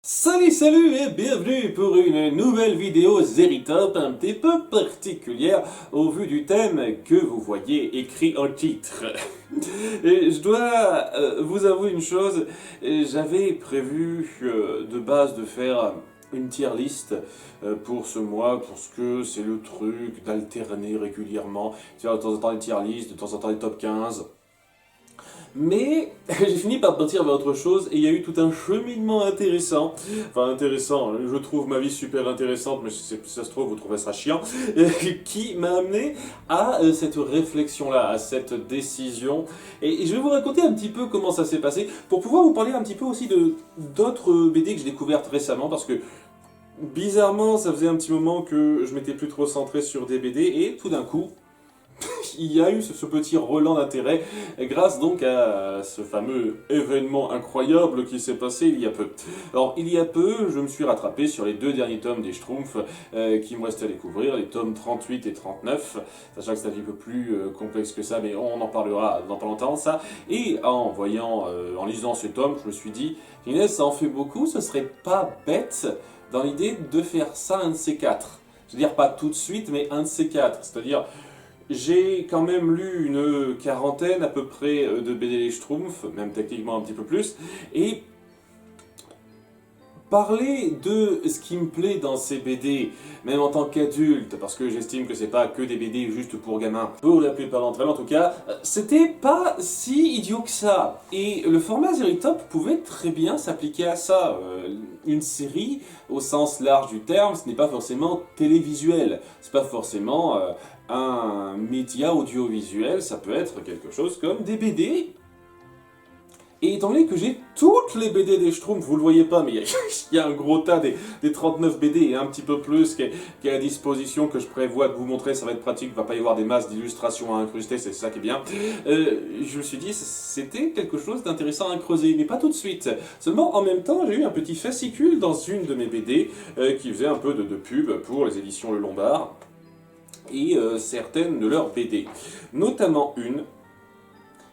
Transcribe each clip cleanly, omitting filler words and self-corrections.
Salut et bienvenue pour une nouvelle vidéo Zeritop un petit peu particulière au vu du thème que vous voyez écrit en titre. Et je dois vous avouer une chose, j'avais prévu de base de faire une tier list pour ce mois parce que c'est le truc d'alterner régulièrement, faire de temps en temps des tier list, de temps en temps des top 15. Mais j'ai fini par partir vers autre chose et il y a eu tout un cheminement intéressant. Enfin intéressant, je trouve ma vie super intéressante, mais si ça se trouve vous trouverez ça chiant, qui m'a amené à cette réflexion-là, à cette décision. Et je vais vous raconter un petit peu comment ça s'est passé, pour pouvoir vous parler un petit peu aussi de d'autres BD que j'ai découvertes récemment, parce que bizarrement ça faisait un petit moment que je m'étais plus trop centré sur des BD, et tout d'un coup, il y a eu ce petit relan d'intérêt grâce donc à ce fameux événement incroyable qui s'est passé il y a peu. Alors il y a peu, je me suis rattrapé sur les deux derniers tomes des Schtroumpfs qui me restaient à découvrir, les tomes 38 et 39, sachant que c'est un petit peu plus complexe que ça, mais on en parlera dans pas longtemps ça. Et en lisant ces tomes, je me suis dit, Inès, ça en fait beaucoup, ce serait pas bête dans l'idée de faire ça un de ces quatre. Je veux dire pas tout de suite, mais un de ces quatre, c'est-à-dire j'ai quand même lu une quarantaine à peu près de BD les Schtroumpfs, même techniquement un petit peu plus, et parler de ce qui me plaît dans ces BD, même en tant qu'adulte, parce que j'estime que c'est pas que des BD juste pour gamins, pour la plupart d'entre elles en tout cas, c'était pas si idiot que ça. Et le format Zeritop pouvait très bien s'appliquer à ça. Une série, au sens large du terme, ce n'est pas forcément télévisuel, c'est pas forcément un média audiovisuel, ça peut être quelque chose comme des BD. Et étant donné que j'ai toutes les BD des Schtroumpfs, vous le voyez pas, mais il y a un gros tas des 39 BD et un petit peu plus qui est à disposition, que je prévois de vous montrer, ça va être pratique, il va pas y avoir des masses d'illustrations à incruster, c'est ça qui est bien. Je me suis dit, c'était quelque chose d'intéressant à creuser, mais pas tout de suite. Seulement, en même temps, j'ai eu un petit fascicule dans une de mes BD qui faisait un peu de pub pour les éditions Le Lombard et certaines de leurs BD. Notamment une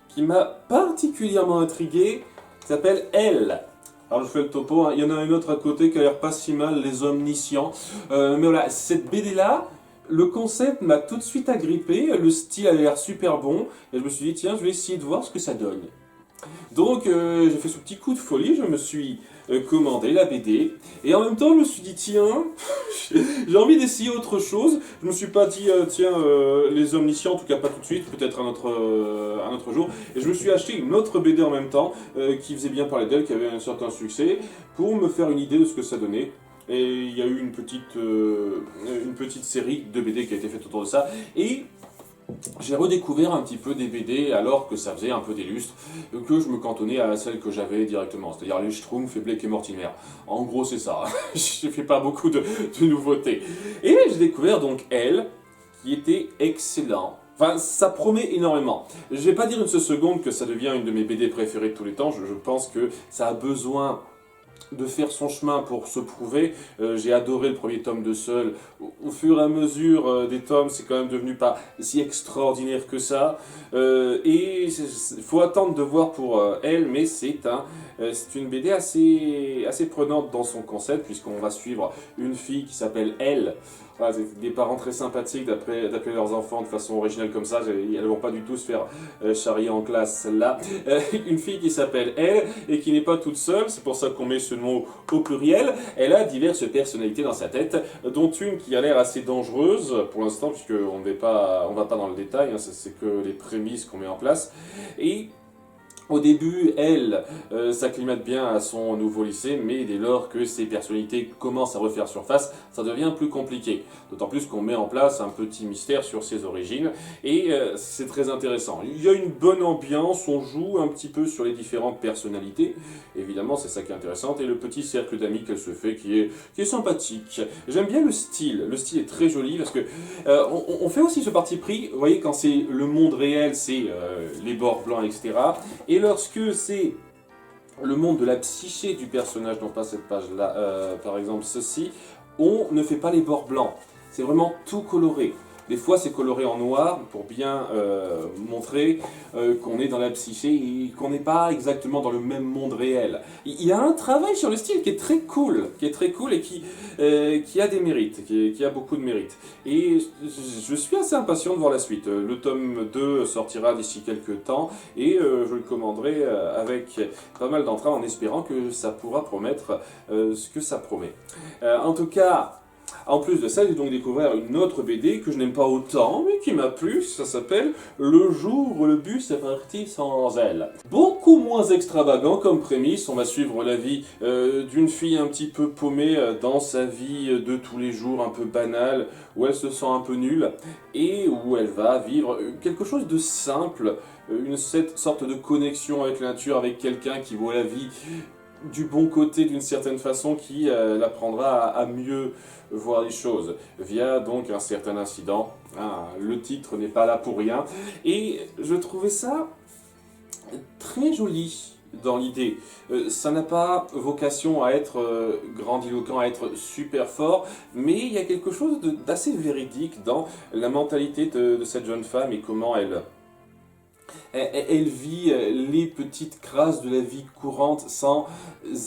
qui m'a particulièrement intrigué, qui s'appelle Elle. Alors je fais le topo, hein. Il y en a une autre à côté qui a l'air pas si mal, Les Omniscients. Mais voilà, cette BD-là, le concept m'a tout de suite agrippé, le style a l'air super bon, et je me suis dit, tiens, je vais essayer de voir ce que ça donne. Donc j'ai fait ce petit coup de folie, je me suis commandé la BD, et en même temps je me suis dit tiens, j'ai envie d'essayer autre chose. Je me suis pas dit tiens les omniscients, en tout cas pas tout de suite, peut-être un autre jour. Et je me suis acheté une autre BD en même temps qui faisait bien parler d'elle, qui avait un certain succès, pour me faire une idée de ce que ça donnait. Et il y a eu une petite série de BD qui a été faite autour de ça. Et j'ai redécouvert un petit peu des BD alors que ça faisait un peu des lustres, que je me cantonnais à celles que j'avais directement, c'est-à-dire les Schtroumpfs et Blake et Mortimer. En gros, c'est ça. Je fais pas beaucoup de nouveautés. Et j'ai découvert donc Elle, qui était excellent. Enfin, ça promet énormément. Je vais pas dire une seule seconde que ça devient une de mes BD préférées de tous les temps. Je pense que ça a besoin de faire son chemin pour se prouver. J'ai adoré le premier tome de Seul. Au fur et à mesure des tomes, c'est quand même devenu pas si extraordinaire que ça. Et il faut attendre de voir pour Elle, mais c'est une BD assez prenante dans son concept, puisqu'on va suivre une fille qui s'appelle Elle. Voilà, c'est des parents très sympathiques d'appeler leurs enfants de façon originale comme ça. Elles vont pas du tout se faire charrier en classe, celle-là. Une fille qui s'appelle Elle et qui n'est pas toute seule, c'est pour ça qu'on met ce mot au pluriel. Elle a diverses personnalités dans sa tête, dont une qui a l'air assez dangereuse pour l'instant, puisqu'on on va pas dans le détail, hein, c'est que les prémices qu'on met en place. Et au début, elle s'acclimate bien à son nouveau lycée, mais dès lors que ses personnalités commencent à refaire surface, ça devient plus compliqué. D'autant plus qu'on met en place un petit mystère sur ses origines, et c'est très intéressant. Il y a une bonne ambiance, on joue un petit peu sur les différentes personnalités, évidemment c'est ça qui est intéressant, et le petit cercle d'amis qu'elle se fait qui est sympathique. J'aime bien le style est très joli, parce que on fait aussi ce parti pris, vous voyez, quand c'est le monde réel, c'est les bords blancs, etc. Et lorsque c'est le monde de la psyché du personnage, non pas cette page-là, par exemple ceci, on ne fait pas les bords blancs. C'est vraiment tout coloré. Des fois c'est coloré en noir pour bien montrer qu'on est dans la psyché et qu'on n'est pas exactement dans le même monde réel. Il y a un travail sur le style qui est très cool, et qui a des mérites, qui a beaucoup de mérites. Et je suis assez impatient de voir la suite. Le tome 2 sortira d'ici quelques temps et je le commanderai avec pas mal d'entrain en espérant que ça pourra promettre ce que ça promet. En tout cas, en plus de ça, j'ai donc découvert une autre BD que je n'aime pas autant, mais qui m'a plu. Ça s'appelle Le jour où le bus est parti sans elle. Beaucoup moins extravagant comme prémisse. On va suivre la vie d'une fille un petit peu paumée dans sa vie de tous les jours, un peu banale, où elle se sent un peu nulle, et où elle va vivre quelque chose de simple, cette sorte de connexion avec la nature, avec quelqu'un qui voit la vie du bon côté d'une certaine façon, qui l'apprendra à mieux voir les choses via donc un certain incident. Le titre n'est pas là pour rien et je trouvais ça très joli dans l'idée. Ça n'a pas vocation à être grandiloquent, à être super fort, mais il y a quelque chose d'assez véridique dans la mentalité de cette jeune femme et comment elle vit les petites crasses de la vie courante sans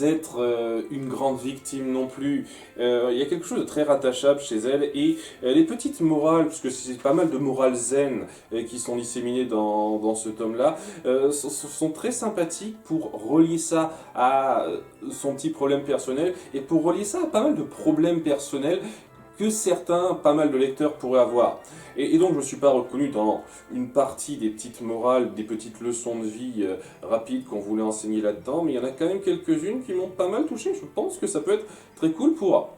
être une grande victime non plus. Il y a quelque chose de très rattachable chez elle et les petites morales, parce que c'est pas mal de morales zen qui sont disséminées dans ce tome-là, sont très sympathiques pour relier ça à son petit problème personnel et pour relier ça à pas mal de problèmes personnels que pas mal de lecteurs pourraient avoir. Et donc je ne me suis pas reconnu dans une partie des petites morales, des petites leçons de vie rapides qu'on voulait enseigner là-dedans, mais il y en a quand même quelques-unes qui m'ont pas mal touché. Je pense que ça peut être très cool pour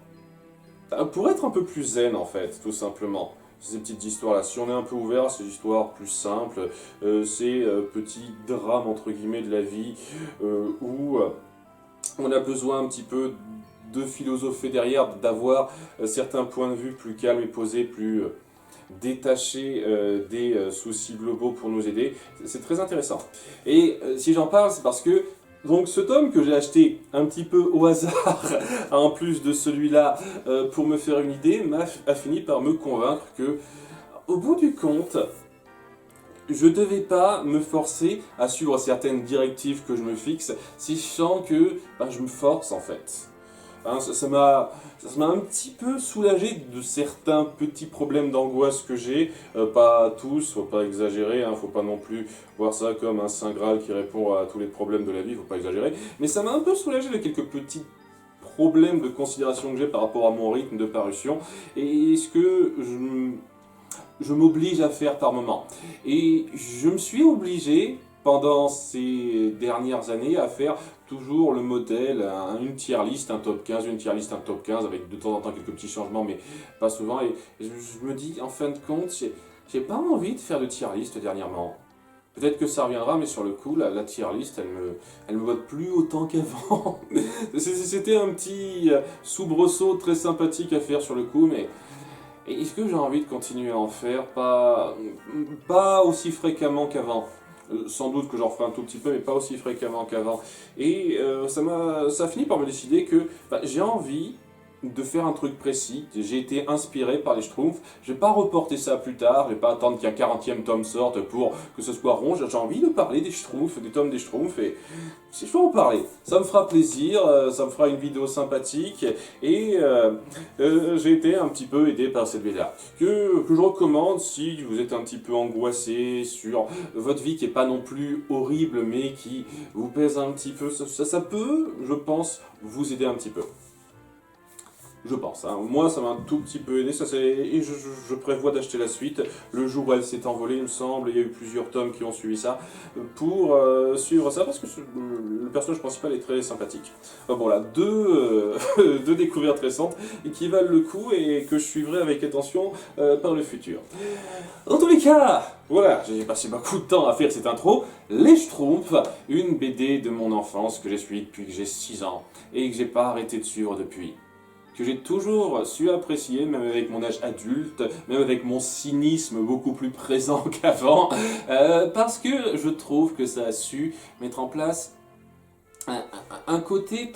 être un peu plus zen en fait, tout simplement. Ces petites histoires-là, si on est un peu ouvert à ces histoires plus simples, ces petits drames entre guillemets de la vie, où on a besoin un petit peu de philosopher derrière, d'avoir certains points de vue plus calmes et posés, plus détachés des soucis globaux pour nous aider. C'est très intéressant. Et si j'en parle, c'est parce que donc ce tome que j'ai acheté un petit peu au hasard, en plus de celui-là, pour me faire une idée, a fini par me convaincre que, au bout du compte, je ne devais pas me forcer à suivre certaines directives que je me fixe, si je sens que je me force en fait. Ça m'a un petit peu soulagé de certains petits problèmes d'angoisse que j'ai, pas tous, faut pas exagérer, faut pas non plus voir ça comme un saint graal qui répond à tous les problèmes de la vie, faut pas exagérer, mais ça m'a un peu soulagé de quelques petits problèmes de considération que j'ai par rapport à mon rythme de parution et ce que je m'oblige à faire par moment. Et je me suis obligé pendant ces dernières années à faire toujours le modèle, une tier list, un top 15, une tier list, un top 15, avec de temps en temps quelques petits changements, mais pas souvent. Et je me dis, en fin de compte, j'ai pas envie de faire de tier list dernièrement. Peut-être que ça reviendra, mais sur le coup, la tier list, elle me botte plus autant qu'avant. C'était un petit soubresaut très sympathique à faire sur le coup, mais est-ce que j'ai envie de continuer à en faire? Pas aussi fréquemment qu'avant. Sans doute que j'en ferai un tout petit peu, mais pas aussi fréquemment qu'avant. Et ça a fini par me décider que j'ai envie de faire un truc précis. J'ai été inspiré par les Schtroumpfs. Je vais pas reporter ça plus tard. Je vais pas attendre qu'un 40e tome sorte pour que ce soit rond. J'ai envie de parler des Schtroumpfs, des tomes des Schtroumpfs. Et si je peux en parler, ça me fera plaisir. Ça me fera une vidéo sympathique. Et j'ai été un petit peu aidé par cette BD-là. Que je recommande si vous êtes un petit peu angoissé sur votre vie qui est pas non plus horrible, mais qui vous pèse un petit peu. Ça peut, je pense, vous aider un petit peu. Je pense. Moi, ça m'a un tout petit peu aidé. Et je prévois d'acheter la suite. Le jour où elle s'est envolée, il me semble, il y a eu plusieurs tomes qui ont suivi ça, pour suivre ça, parce que le personnage principal est très sympathique. Bon là, deux découvertes récentes qui valent le coup et que je suivrai avec attention par le futur. Dans tous les cas, voilà, j'ai passé beaucoup de temps à faire cette intro. Les Schtroumpfs, une BD de mon enfance que j'ai suivie depuis que j'ai 6 ans et que j'ai pas arrêté de suivre depuis. Que j'ai toujours su apprécier, même avec mon âge adulte, même avec mon cynisme beaucoup plus présent qu'avant, parce que je trouve que ça a su mettre en place un côté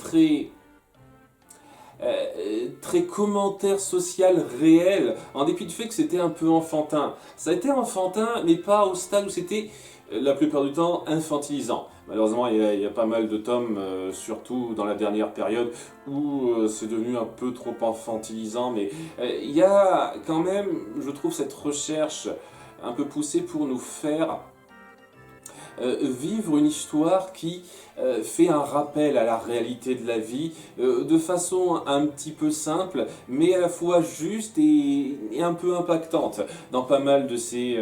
très commentaire social réel, en dépit du fait que c'était un peu enfantin. Ça a été enfantin, mais pas au stade où c'était, la plupart du temps, infantilisant. Malheureusement, il y a pas mal de tomes, surtout dans la dernière période, où c'est devenu un peu trop infantilisant, mais il y a quand même, je trouve, cette recherche un peu poussée pour nous faire vivre une histoire qui fait un rappel à la réalité de la vie de façon un petit peu simple, mais à la fois juste et un peu impactante. Dans pas mal de ces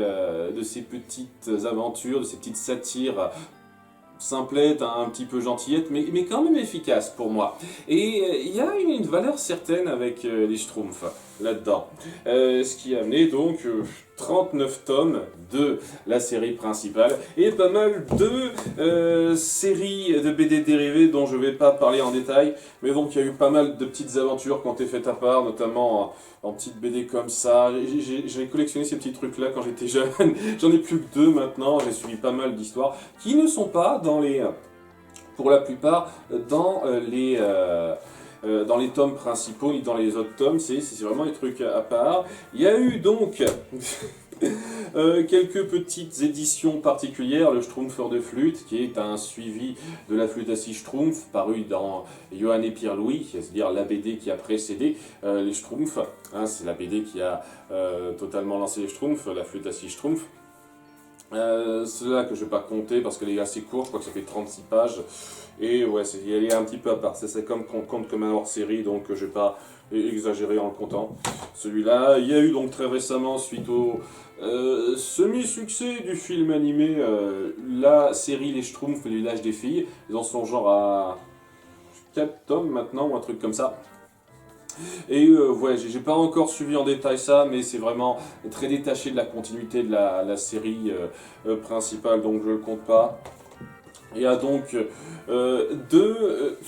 petites aventures, de ces petites satires simplette, un petit peu gentillette, mais quand même efficace pour moi. Et il y a une valeur certaine avec les Schtroumpfs là-dedans. Ce qui a amené donc 39 tomes de la série principale et pas mal de séries de BD dérivées dont je ne vais pas parler en détail, mais donc il y a eu pas mal de petites aventures qui ont été faites à part, notamment en petites BD comme ça. J'ai collectionné ces petits trucs là quand j'étais jeune, j'en ai plus que 2 maintenant, j'ai suivi pas mal d'histoires qui ne sont pas dans les, pour la plupart, dans les tomes principaux ni dans les autres tomes, c'est vraiment des trucs à part. Il y a eu donc quelques petites éditions particulières, le Schtroumpfer de flûte, qui est un suivi de la flûte à six Schtroumpfs, paru dans Johann et Pierre-Louis, c'est-à-dire la BD qui a précédé les Schtroumpfs. Hein, c'est la BD qui a totalement lancé les Schtroumpfs, la flûte à six Schtroumpfs. Celle-là que je vais pas compter parce qu'elle est assez courte, je crois que ça fait 36 pages. Et ouais, elle est un petit peu à part. C'est comme qu'on compte comme un hors-série, donc je vais pas exagérer en le comptant. Celui-là, il y a eu donc très récemment, suite au semi-succès du film animé, la série Les Schtroumpfs et le village des filles. Ils en sont genre à 4 tomes maintenant, ou un truc comme ça. Et ouais, j'ai pas encore suivi en détail ça, mais c'est vraiment très détaché de la continuité de la série principale, donc je le compte pas. Il y a donc deux,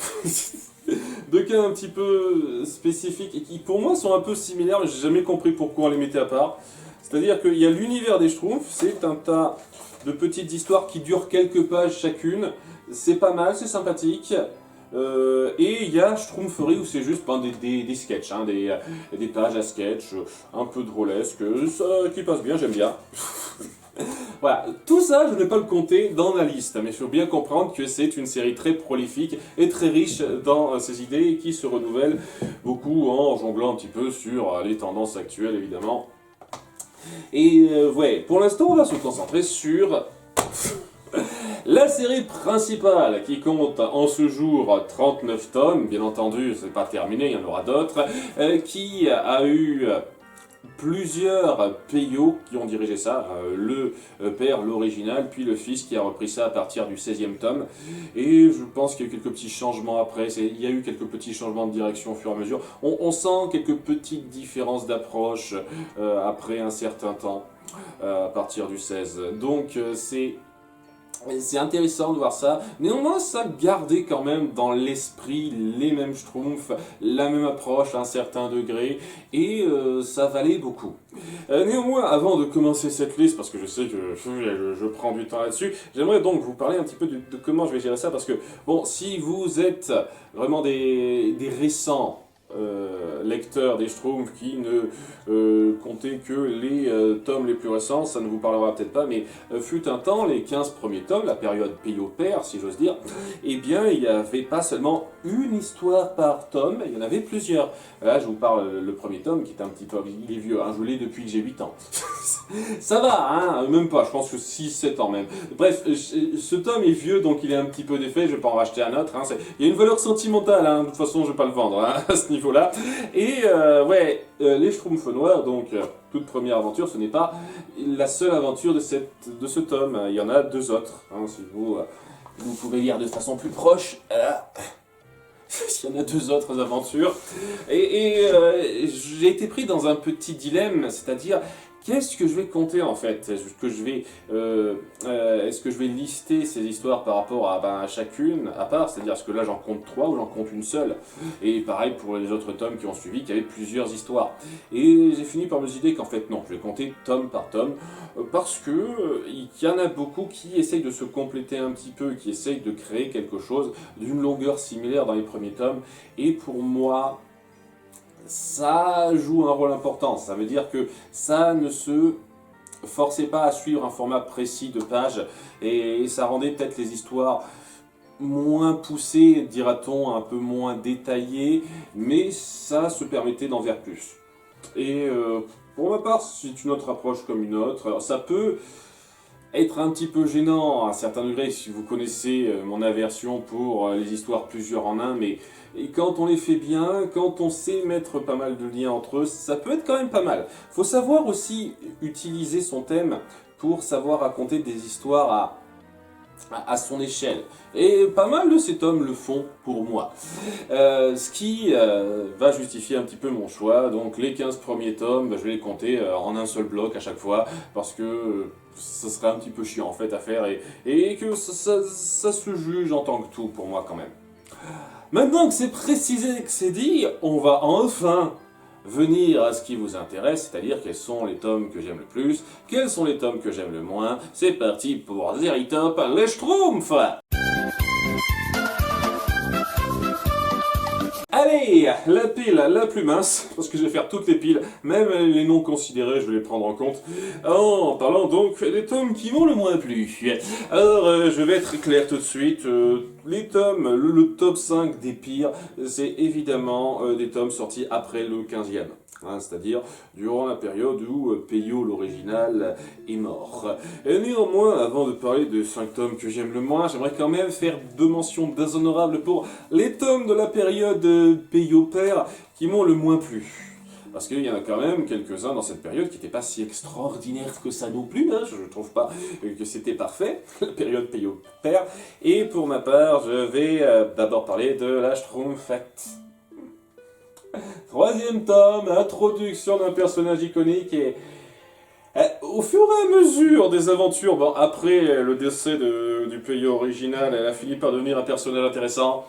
deux cas un petit peu spécifiques et qui pour moi sont un peu similaires, mais j'ai jamais compris pourquoi on les mettait à part. C'est-à-dire qu'il y a l'univers des Schtroumpfs, c'est un tas de petites histoires qui durent quelques pages chacune. C'est pas mal, c'est sympathique. Et il y a Schtroumpferie où c'est juste des sketchs, hein, des pages à sketch, un peu drôlesques, qui passent bien, j'aime bien. Voilà, tout ça, je ne vais pas le compter dans la liste, mais il faut bien comprendre que c'est une série très prolifique et très riche dans ses idées et qui se renouvelle beaucoup en jonglant un petit peu sur les tendances actuelles, évidemment. Et ouais, pour l'instant, on va se concentrer sur la série principale qui compte en ce jour 39 tomes, bien entendu, c'est pas terminé, il y en aura d'autres, qui a eu plusieurs Peyo qui ont dirigé ça, le père, l'original, puis le fils qui a repris ça à partir du 16e tome. Et je pense qu'il y a eu quelques petits changements après, il y a eu quelques petits changements de direction au fur et à mesure. On sent quelques petites différences d'approche après un certain temps, à partir du 16. Donc c'est intéressant de voir ça. Néanmoins, ça gardait quand même dans l'esprit les mêmes Schtroumpfs, la même approche à un certain degré, et ça valait beaucoup. Néanmoins, avant de commencer cette liste, parce que je sais que je prends du temps là-dessus, j'aimerais donc vous parler un petit peu de comment je vais gérer ça, parce que, bon, si vous êtes vraiment des récents lecteurs des Schtroumpfs qui ne comptaient que les tomes les plus récents, ça ne vous parlera peut-être pas, mais fut un temps, les 15 premiers tomes, la période Peyo-Père, si j'ose dire, eh bien, il n'y avait pas seulement une histoire par tome, il y en avait plusieurs. Là, je vous parle le premier tome, qui est un petit peu, il est vieux, hein, je l'ai depuis que j'ai 8 ans. Ça va, hein, même pas, je pense que 6-7 ans même. Bref, ce tome est vieux, donc il est un petit peu défait, je vais pas en racheter un autre. Hein, il y a une valeur sentimentale, hein, de toute façon je vais pas le vendre hein, à ce niveau-là. Et ouais, les Schtroumpfs noirs, donc toute première aventure, ce n'est pas la seule aventure de ce tome. Il y en a 2 autres, hein, si vous pouvez lire de façon plus proche. Il y en a 2 autres aventures. Et j'ai été pris dans un petit dilemme, c'est-à-dire qu'est-ce que je vais compter en fait? Est-ce que je vais lister ces histoires par rapport à chacune à part? C'est-à-dire est-ce que là j'en compte 3 ou j'en compte une seule? Et pareil pour les autres tomes qui ont suivi, qui avaient plusieurs histoires. Et j'ai fini par me décider qu'en fait non, je vais compter tome par tome, parce que il y en a beaucoup qui essayent de se compléter un petit peu, qui essayent de créer quelque chose d'une longueur similaire dans les premiers tomes. Et pour moi, ça joue un rôle important. Ça veut dire que ça ne se forçait pas à suivre un format précis de page, et ça rendait peut-être les histoires moins poussées, dira-t-on, un peu moins détaillées, mais ça se permettait d'en faire plus. Et pour ma part, c'est une autre approche comme une autre. Alors ça peut être un petit peu gênant à un certain degré si vous connaissez mon aversion pour les histoires plusieurs en un, mais et quand on les fait bien, quand on sait mettre pas mal de liens entre eux, ça peut être quand même pas mal. Faut savoir aussi utiliser son thème pour savoir raconter des histoires à son échelle. Et pas mal de ces tomes le font pour moi. Ce qui va justifier un petit peu mon choix. Donc les 15 premiers tomes, je vais les compter en un seul bloc à chaque fois, parce que ça serait un petit peu chiant en fait à faire, et que ça se juge en tant que tout pour moi quand même. Maintenant que c'est précisé, que c'est dit, on va enfin venir à ce qui vous intéresse, c'est-à-dire quels sont les tomes que j'aime le plus, quels sont les tomes que j'aime le moins. C'est parti pour Zeritop, les Schtroumpfs! Allez, la pile la plus mince, parce que je vais faire toutes les piles, même les non considérés, je vais les prendre en compte, en parlant donc des tomes qui m'ont le moins plu. Alors, je vais être clair tout de suite, les tomes, le top 5 des pires, c'est évidemment des tomes sortis après le 15e. Hein, c'est-à-dire durant la période où Peyo l'original est mort. Et néanmoins, avant de parler des 5 tomes que j'aime le moins, j'aimerais quand même faire 2 mentions déshonorables pour les tomes de la période Peyo père qui m'ont le moins plu. Parce qu'il y en a quand même quelques-uns dans cette période qui n'étaient pas si extraordinaires que ça non plus, hein. Je ne trouve pas que c'était parfait, la période Peyo père. Et pour ma part, je vais d'abord parler de la Schtroumpfette. 3e tome, introduction d'un personnage iconique, et au fur et à mesure des aventures, bon, après le décès du pays original, elle a fini par devenir un personnage intéressant.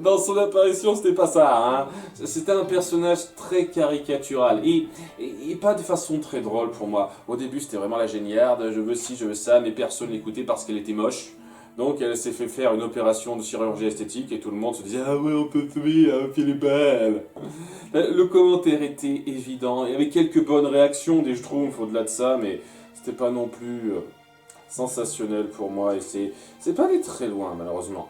Dans son apparition, c'était pas ça, hein. C'était un personnage très caricatural, et pas de façon très drôle pour moi. Au début, c'était vraiment la géniarde, je veux ci, je veux ça, mais personne l'écoutait parce qu'elle était moche. Donc elle s'est fait faire une opération de chirurgie esthétique et tout le monde se disait « Ah ouais, on peut tuer, puis elle est belle !» Le commentaire était évident, il y avait quelques bonnes réactions des Schtroumpfs au-delà de ça, mais c'était pas non plus sensationnel pour moi, et c'est pas allé très loin malheureusement.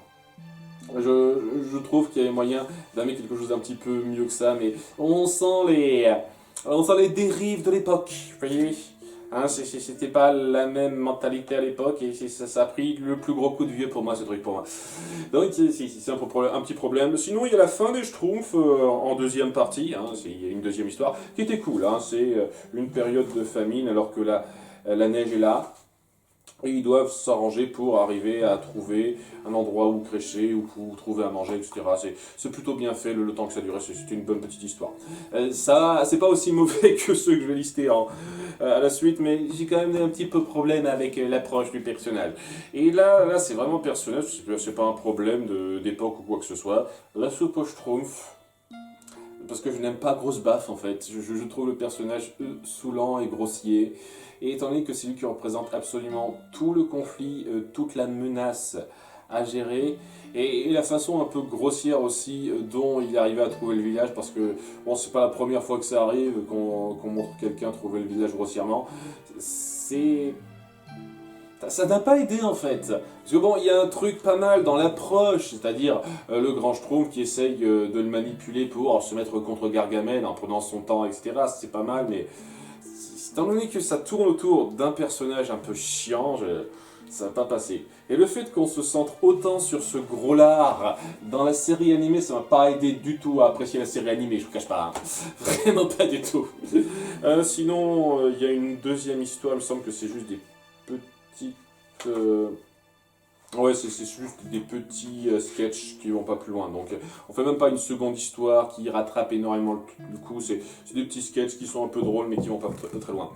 Je trouve qu'il y avait moyen d'amener quelque chose d'un petit peu mieux que ça, mais on sent les dérives de l'époque, vous voyez. Hein, c'était pas la même mentalité à l'époque, et ça a pris le plus gros coup de vieux pour moi, ce truc pour moi. Donc c'est un petit problème. Sinon il y a la fin des Schtroumpfs en deuxième partie, hein, il y a une deuxième histoire qui était cool, hein, c'est une période de famine alors que la neige est là. Et ils doivent s'arranger pour arriver à trouver un endroit où crécher, ou trouver à manger, etc. C'est plutôt bien fait, le temps que ça dure, c'est une bonne petite histoire. Ça, c'est pas aussi mauvais que ceux que je vais lister à la suite, mais j'ai quand même un petit peu de problème avec l'approche du personnage. Et là c'est vraiment personnel, c'est pas un problème d'époque ou quoi que ce soit. La soupe aux Schtroumpfs, parce que je n'aime pas Grosse Baffe en fait, je trouve le personnage saoulant et grossier. Et étant donné que c'est lui qui représente absolument tout le conflit, toute la menace à gérer, et la façon un peu grossière aussi dont il est arrivé à trouver le village, parce que bon, c'est pas la première fois que ça arrive, qu'on montre quelqu'un trouver le village grossièrement, ça n'a pas aidé en fait. Parce que bon, il y a un truc pas mal dans l'approche, c'est-à-dire le grand Schtroumpf qui essaye de le manipuler pour se mettre contre Gargamel en prenant son temps, etc. C'est pas mal, mais étant donné que ça tourne autour d'un personnage un peu chiant, ça va pas passer. Et le fait qu'on se centre autant sur ce gros lard dans la série animée, ça m'a pas aidé du tout à apprécier la série animée, je vous cache pas, hein. Vraiment pas du tout. Sinon, il y a une deuxième histoire, il me semble que c'est juste des petites... Ouais, c'est juste des petits sketchs qui vont pas plus loin. Donc, on fait même pas une seconde histoire qui rattrape énormément le coup. C'est des petits sketchs qui sont un peu drôles, mais qui vont pas très loin.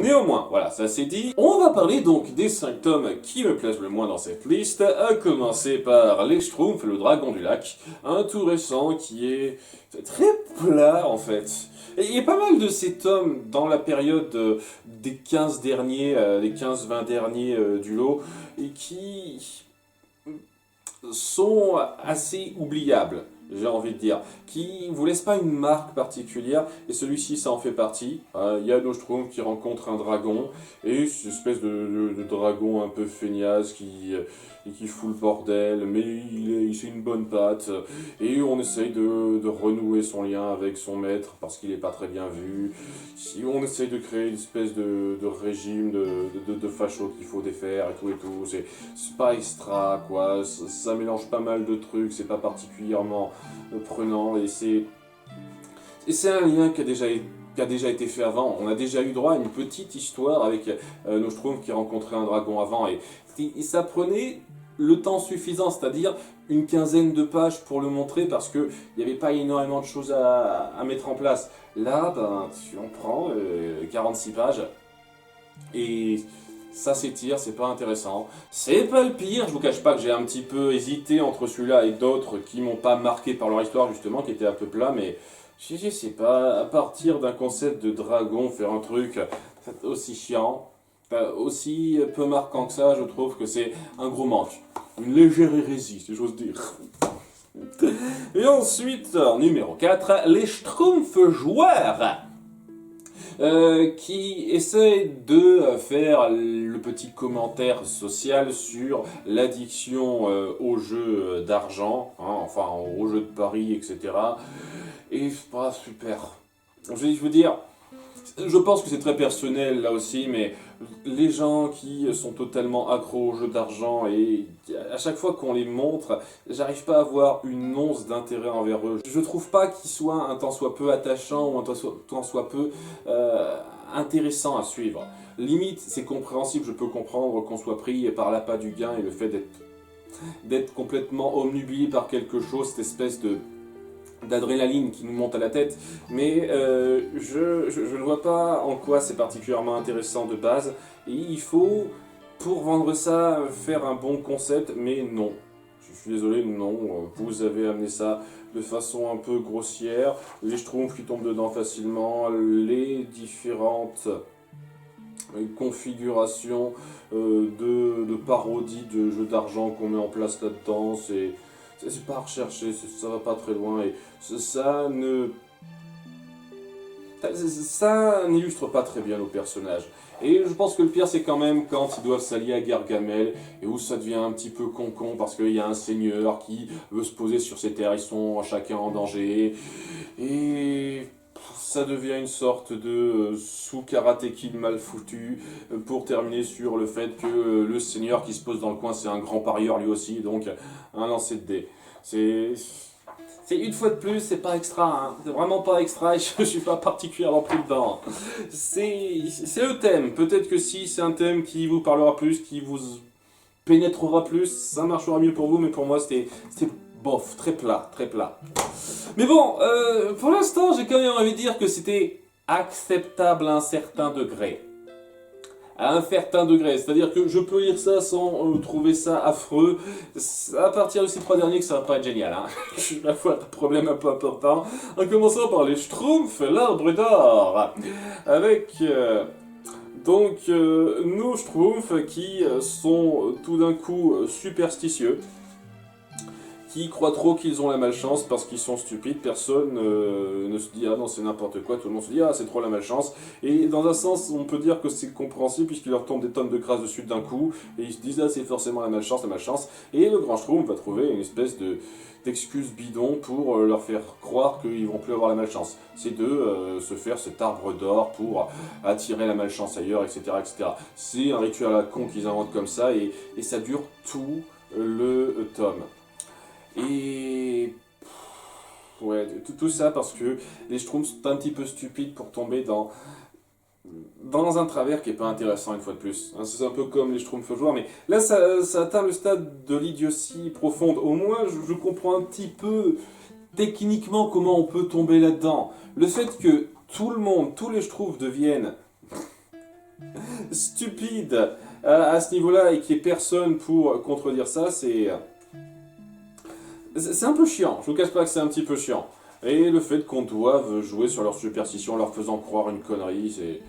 Néanmoins, voilà, ça c'est dit. On va parler donc des 5 tomes qui me plaisent le moins dans cette liste, à commencer par Les Schtroumpfs, le dragon du lac, un tout récent qui est très plat en fait. Et il y a pas mal de ces tomes dans la période des 15 derniers, les 15-20 derniers du lot, et qui sont assez oubliables. j'ai envie de dire, qui vous laisse pas une marque particulière, et celui-ci ça en fait partie. Il y a Nostrum qui rencontre un dragon, et cette espèce de dragon un peu feignasse qui fout le bordel, mais c'est une bonne patte, et on essaye de renouer son lien avec son maître, parce qu'il est pas très bien vu. Si on essaye de créer une espèce de régime de fachos qu'il faut défaire et tout, c'est pas extra, quoi, ça mélange pas mal de trucs, c'est pas particulièrement prenant, et c'est un lien qui a déjà été fait avant. On a déjà eu droit à une petite histoire avec Nostrum qui rencontrait un dragon avant, et ça prenait le temps suffisant, c'est-à-dire une quinzaine de pages pour le montrer, parce qu'il n'y avait pas énormément de choses à mettre en place. Là, ben, tu en prends 46 pages, et ça s'étire, c'est pas intéressant. C'est pas le pire, je vous cache pas que j'ai un petit peu hésité entre celui-là et d'autres qui m'ont pas marqué par leur histoire, justement, qui étaient un peu plats, mais je sais pas, à partir d'un concept de dragon, faire un truc aussi chiant, aussi peu marquant que ça, je trouve que c'est un gros manque. Une légère hérésie, si j'ose dire. Et ensuite, numéro 4, les Schtroumpfs joueurs. Qui essaie de faire le petit commentaire social sur l'addiction aux jeux d'argent, hein, enfin aux jeux de paris, etc. Et c'est pas super. Je veux dire, je pense que c'est très personnel là aussi, mais les gens qui sont totalement accros aux jeux d'argent, et à chaque fois qu'on les montre, j'arrive pas à avoir une once d'intérêt envers eux. Je trouve pas qu'ils soient un tant soit peu attachants ou un tant soit peu intéressants à suivre. Limite, c'est compréhensible, je peux comprendre qu'on soit pris par l'appât du gain et le fait d'être complètement omnubilé par quelque chose, cette espèce d'adrénaline qui nous monte à la tête, mais je ne vois pas en quoi c'est particulièrement intéressant de base, et il faut, pour vendre ça, faire un bon concept, mais non. Je suis désolé, non, vous avez amené ça de façon un peu grossière, les schtroumpfs qui tombent dedans facilement, les différentes configurations de parodies de jeux d'argent qu'on met en place là-dedans, c'est pas recherché, ça va pas très loin, et ça n'illustre pas très bien nos personnages. Et je pense que le pire, c'est quand même quand ils doivent s'allier à Gargamel, et où ça devient un petit peu con-con, parce qu'il y a un seigneur qui veut se poser sur ses terres, ils sont chacun en danger, et ça devient une sorte de sous-Karate Kid mal foutu, pour terminer sur le fait que le seigneur qui se pose dans le coin, c'est un grand parieur lui aussi, donc un lancer de dés. C'est une fois de plus, c'est pas extra, hein. C'est vraiment pas extra, et je suis pas particulièrement pris dedans. C'est le thème, peut-être que si c'est un thème qui vous parlera plus, qui vous pénétrera plus, ça marchera mieux pour vous, mais pour moi c'était bof, très plat, très plat. Mais bon, pour l'instant, j'ai quand même envie de dire que c'était acceptable à un certain degré. À un certain degré, c'est-à-dire que je peux lire ça sans trouver ça affreux. C'est à partir de ces trois derniers que ça va pas être génial, hein. Je suis à la fois un problème un peu important, en commençant par les Schtroumpfs, l'arbre d'or, avec donc nos Schtroumpfs qui sont tout d'un coup superstitieux, qui croient trop qu'ils ont la malchance parce qu'ils sont stupides, personne ne se dit « Ah non, c'est n'importe quoi », tout le monde se dit « Ah, c'est trop la malchance ». Et dans un sens, on peut dire que c'est compréhensible puisqu'il leur tombe des tonnes de grâce dessus d'un coup, et ils se disent « Ah, c'est forcément la malchance, la malchance ». Et le grand Schtroumpf va trouver une espèce d'excuse bidon pour leur faire croire qu'ils vont plus avoir la malchance. C'est de se faire cet arbre d'or pour attirer la malchance ailleurs, etc. etc. C'est un rituel à la con qu'ils inventent comme ça, et ça dure tout le tome. Et ouais, tout ça parce que les Schtroumpfs sont un petit peu stupides pour tomber dans un travers qui est pas intéressant une fois de plus. Hein, c'est un peu comme les Schtroumpfs joueurs, mais là ça atteint le stade de l'idiotie profonde. Au moins je comprends un petit peu techniquement comment on peut tomber là-dedans. Le fait que tout le monde, tous les Schtroumpfs deviennent stupides à ce niveau-là et qu'il n'y ait personne pour contredire ça, c'est un peu chiant, je vous cache pas que c'est un petit peu chiant. Et le fait qu'on doive jouer sur leur superstition, leur faisant croire une connerie, c'est...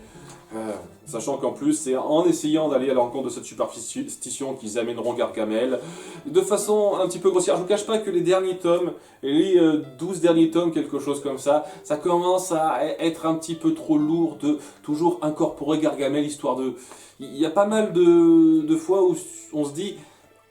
Sachant qu'en plus, c'est en essayant d'aller à l'encontre de cette superstition qu'ils amèneront Gargamel de façon un petit peu grossière. Je vous cache pas que les derniers tomes, les 12 derniers tomes, quelque chose comme ça commence à être un petit peu trop lourd de toujours incorporer Gargamel, histoire de... Il y a pas mal de fois où on se dit...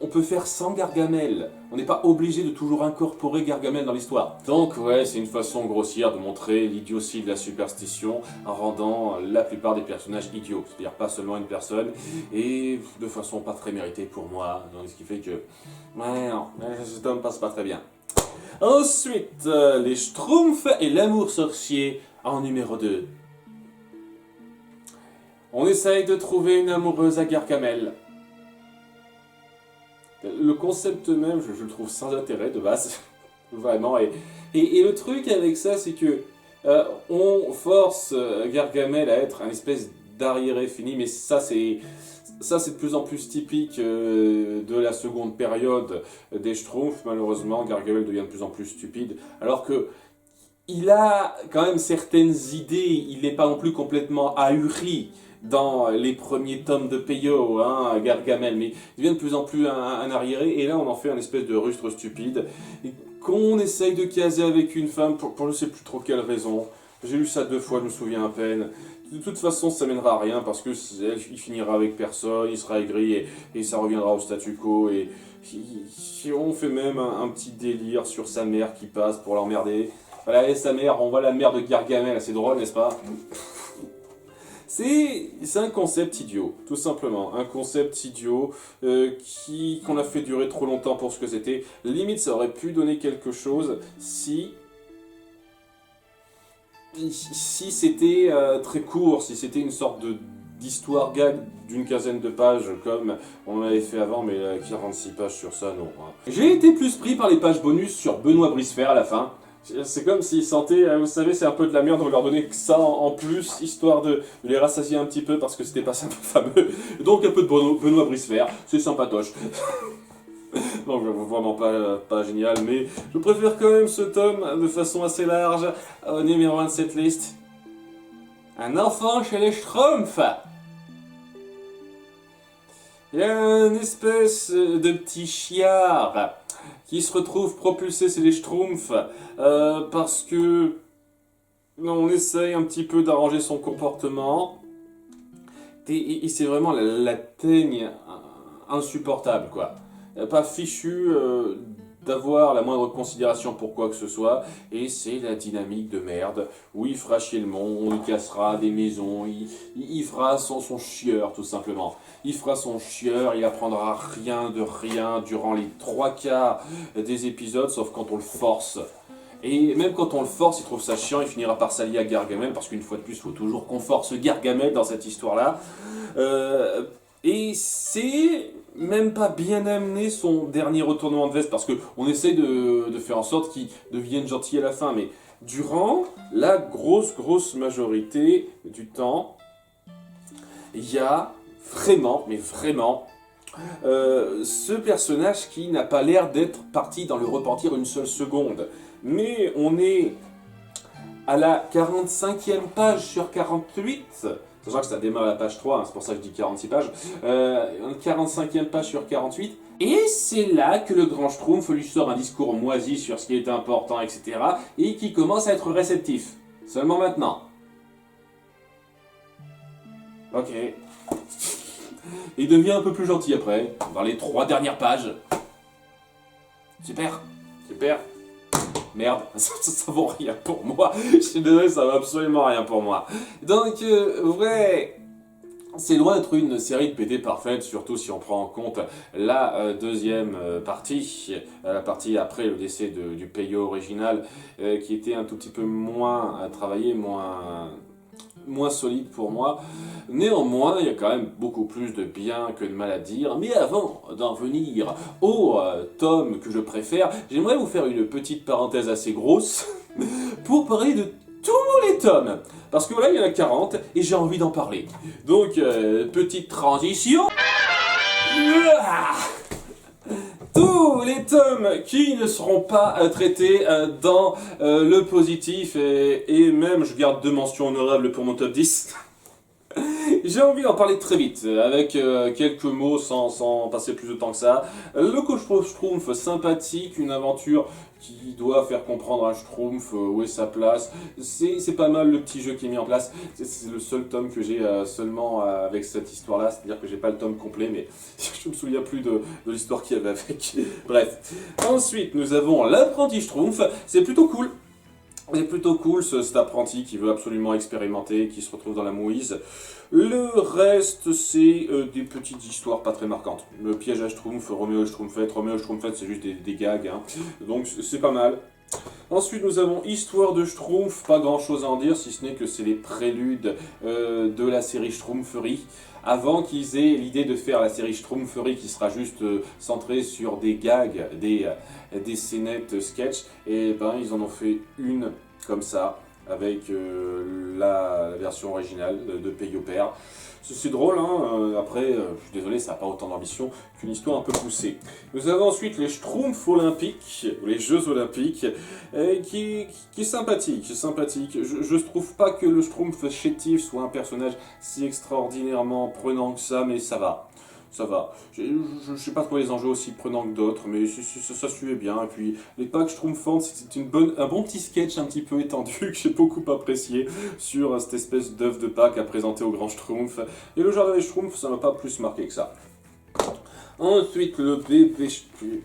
On peut faire sans Gargamel, on n'est pas obligé de toujours incorporer Gargamel dans l'histoire. Donc ouais, c'est une façon grossière de montrer l'idiotie de la superstition en rendant la plupart des personnages idiots. C'est-à-dire pas seulement une personne, et de façon pas très méritée pour moi, donc ce qui fait que... Ouais non, ce tome passe pas très bien. Ensuite, les Schtroumpfs et l'amour sorcier en numéro 2. On essaye de trouver une amoureuse à Gargamel. Le concept même, je le trouve sans intérêt de base, vraiment. Et le truc avec ça, c'est que on force Gargamel à être un espèce d'arriéré fini, mais ça c'est de plus en plus typique de la seconde période des Schtroumpfs. Malheureusement, Gargamel devient de plus en plus stupide, alors que il a quand même certaines idées, il n'est pas non plus complètement ahuri dans les premiers tomes de Peyo, hein, Gargamel, mais il devient de plus en plus un arriéré, et là on en fait un espèce de rustre stupide, qu'on essaye de caser avec une femme, pour je ne sais plus trop quelle raison. J'ai lu ça 2 fois, je me souviens à peine. De toute façon, ça mènera à rien, parce que il finira avec personne, il sera aigri, et ça reviendra au statu quo, et on fait même un petit délire sur sa mère qui passe pour l'emmerder. Voilà, et sa mère, on voit la mère de Gargamel, c'est drôle, n'est-ce pas? C'est un concept idiot, tout simplement. Un concept idiot qu'on a fait durer trop longtemps pour ce que c'était. Limite, ça aurait pu donner quelque chose si c'était très court, si c'était une sorte d'histoire gag d'une quinzaine de pages, comme on l'avait fait avant, mais 46 pages sur ça, non. J'ai été plus pris par les pages bonus sur Benoît Brisefer à la fin. C'est comme s'ils sentaient, vous savez, c'est un peu de la merde, on leur donnait que ça en plus, histoire de les rassasier un petit peu, parce que c'était pas un peu fameux. Donc un peu de Benoît Brisefer, c'est sympatoche. Donc vraiment pas génial, mais je préfère quand même ce tome de façon assez large au numéro 1 de cette liste. Un enfant chez les Schtroumpfs. Il y a une espèce de petit chiard qui se retrouve propulsé, c'est les Schtroumpfs, parce que on essaye un petit peu d'arranger son comportement, et c'est vraiment la teigne insupportable, quoi. Pas fichu d'avoir la moindre considération pour quoi que ce soit, et c'est la dynamique de merde, où il fera chier le monde, il cassera des maisons, il fera son chieur, tout simplement. Il fera son chieur, il apprendra rien de rien durant les 3/4 des épisodes, sauf quand on le force. Et même quand on le force, il trouve ça chiant, il finira par s'allier à Gargamel, parce qu'une fois de plus, il faut toujours qu'on force Gargamel dans cette histoire-là. Et c'est même pas bien amené son dernier retournement de veste, parce qu'on essaye de faire en sorte qu'il devienne gentil à la fin, mais durant la grosse majorité du temps, il y a vraiment, mais vraiment, ce personnage qui n'a pas l'air d'être parti dans le repentir une seule seconde. Mais on est à la 45e page sur 48, sachant que ça démarre à la page 3, hein, c'est pour ça que je dis 46 pages, 45e page sur 48, et c'est là que le grand Schtroumpf lui sort un discours moisi sur ce qui est important, etc., et qui commence à être réceptif. Seulement maintenant. Ok. Il devient un peu plus gentil après, dans les 3 dernières pages. Super. Merde, ça vaut rien pour moi. Je suis désolé, ça vaut absolument rien pour moi. Donc, ouais, c'est loin d'être une série de BD parfaite, surtout si on prend en compte la deuxième partie, la partie après le décès du Peyo original, qui était un tout petit peu moins travaillé, moins solide pour moi. Néanmoins, il y a quand même beaucoup plus de bien que de mal à dire. Mais avant d'en venir au tome que je préfère, j'aimerais vous faire une petite parenthèse assez grosse pour parler de tous les tomes. Parce que voilà, il y en a 40 et j'ai envie d'en parler. Donc, petite transition. Tous les tomes qui ne seront pas traités dans le positif, et même je garde 2 mentions honorables pour mon top 10. j'ai envie d'en parler très vite, avec quelques mots sans passer plus de temps que ça. Le coach Schtroumpf, sympathique, une aventure qui doit faire comprendre à Schtroumpf où est sa place. C'est pas mal le petit jeu qui est mis en place. C'est le seul tome que j'ai seulement avec cette histoire-là, c'est-à-dire que j'ai pas le tome complet, mais je me souviens plus de l'histoire qu'il y avait avec. Bref. Ensuite, nous avons l'apprenti Schtroumpf, c'est plutôt cool. C'est plutôt cool cet apprenti qui veut absolument expérimenter, qui se retrouve dans la mouise. Le reste, c'est des petites histoires pas très marquantes. Le piège à Schtroumpf, Roméo et Schtroumpfette, c'est juste des gags, hein. Donc c'est pas mal. Ensuite, nous avons Histoire de Schtroumpf, pas grand chose à en dire, si ce n'est que c'est les préludes de la série Schtroumpferie. Avant qu'ils aient l'idée de faire la série Schtroumpferie qui sera juste centrée sur des gags, des scénettes sketch, et ben ils en ont fait une comme ça, avec la version originale de Pays au Père. C'est drôle, hein. Après, je suis désolé, ça n'a pas autant d'ambition qu'une histoire un peu poussée. Nous avons ensuite les Schtroumpfs olympiques, les Jeux olympiques, qui est sympathique, Je trouve pas que le Schtroumpf chétif soit un personnage si extraordinairement prenant que ça, mais ça va. Ça va. Je sais pas trouvé les enjeux aussi prenants que d'autres, mais ça suivait bien. Et puis, les packs Schtroumpfante, c'était un bon petit sketch un petit peu étendu que j'ai beaucoup apprécié sur cette espèce d'œuf de Pâques à présenter au grand Schtroumpf. Et le jardin des Schtroumpfs, ça m'a pas plus marqué que ça. Ensuite, le bébé...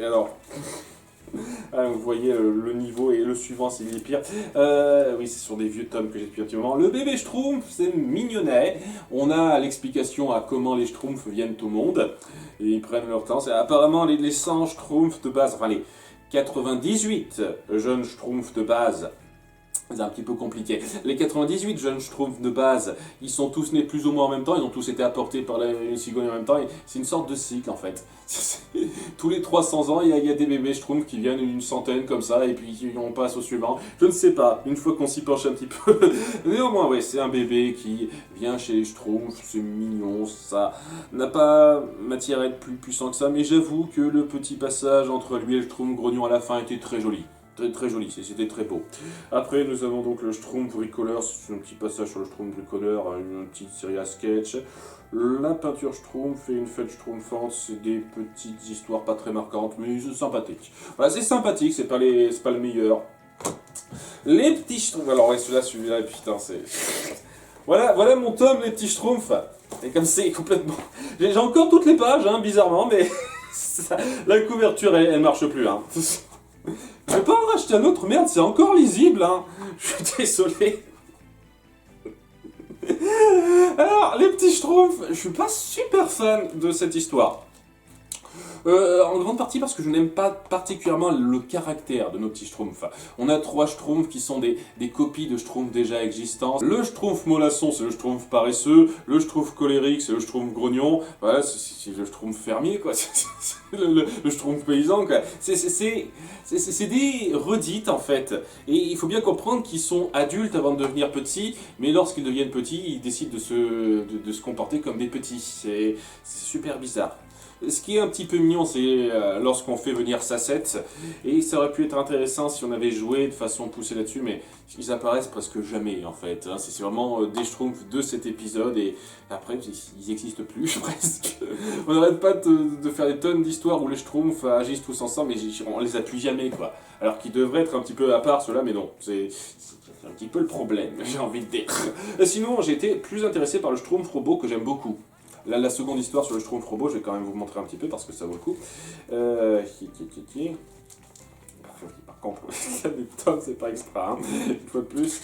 Alors... Ah, vous voyez le niveau et le suivant, c'est les pires. Oui, c'est sur des vieux tomes que j'ai depuis un petit moment. Le bébé Schtroumpf, c'est mignonnet. On a l'explication à comment les Schtroumpfs viennent au monde. Et ils prennent leur temps. C'est apparemment les 100 Schtroumpfs de base, enfin les 98 jeunes Schtroumpfs de base. C'est un petit peu compliqué. Les 98 jeunes Schtroumpfs de base, ils sont tous nés plus ou moins en même temps, ils ont tous été apportés par les cigognes en même temps, et c'est une sorte de cycle en fait. Tous les 300 ans, il y a des bébés Schtroumpfs qui viennent, une centaine comme ça, et puis on passe au suivant. Je ne sais pas, une fois qu'on s'y penche un petit peu. Néanmoins, ouais, c'est un bébé qui vient chez les Schtroumpfs, c'est mignon, ça n'a pas matière à être plus puissant que ça, mais j'avoue que le petit passage entre lui et le Schtroumpf grognon à la fin était très joli. Très joli, c'était très beau. Après, nous avons donc le Schtroumpf bricoleur, c'est un petit passage sur le Schtroumpf bricoleur, une petite série à sketch. La peinture Schtroumpf et une fête Schtroumpfante, c'est des petites histoires pas très marquantes, mais c'est sympathique. Voilà, c'est sympathique, c'est pas le meilleur. Les petits Schtroumpfs, alors ouais, celui-là, putain, c'est... Voilà mon tome, les petits Schtroumpfs. Et comme c'est complètement... J'ai encore toutes les pages, hein, bizarrement, mais... La couverture, elle marche plus, hein. Je vais pas en racheter un autre, merde, c'est encore lisible, hein. Je suis désolé. Alors, les petits Schtroumpfs, je suis pas super fan de cette histoire. En grande partie parce que je n'aime pas particulièrement le caractère de nos petits Schtroumpfs. On a 3 Schtroumpfs qui sont des copies de Schtroumpfs déjà existants. Le Schtroumpf mollasson, c'est le Schtroumpf paresseux. Le Schtroumpf colérique, c'est le Schtroumpf grognon. Voilà, c'est le Schtroumpf fermier, quoi. Le Schtroumpf paysan, quoi. C'est des redites, en fait. Et il faut bien comprendre qu'ils sont adultes avant de devenir petits, mais lorsqu'ils deviennent petits, ils décident de se comporter comme des petits. C'est super bizarre. Ce qui est un petit peu mignon, c'est lorsqu'on fait venir Sassette, et ça aurait pu être intéressant si on avait joué de façon poussée là-dessus, mais ils apparaissent presque jamais en fait. Hein. C'est vraiment des Schtroumpfs de cet épisode, et après ils n'existent plus presque. On n'arrête pas de faire des tonnes d'histoires où les Schtroumpfs agissent tous ensemble, mais on les appuie jamais quoi. Alors qu'ils devraient être un petit peu à part ceux-là, mais non, c'est un petit peu le problème, j'ai envie de dire. Sinon, j'ai été plus intéressé par le Schtroumpf robot que j'aime beaucoup. Là, la seconde histoire sur le Schtroumpf robot, je vais quand même vous montrer un petit peu parce que ça vaut le coup. Par contre, les tomes, c'est pas extra, hein. Une fois de plus.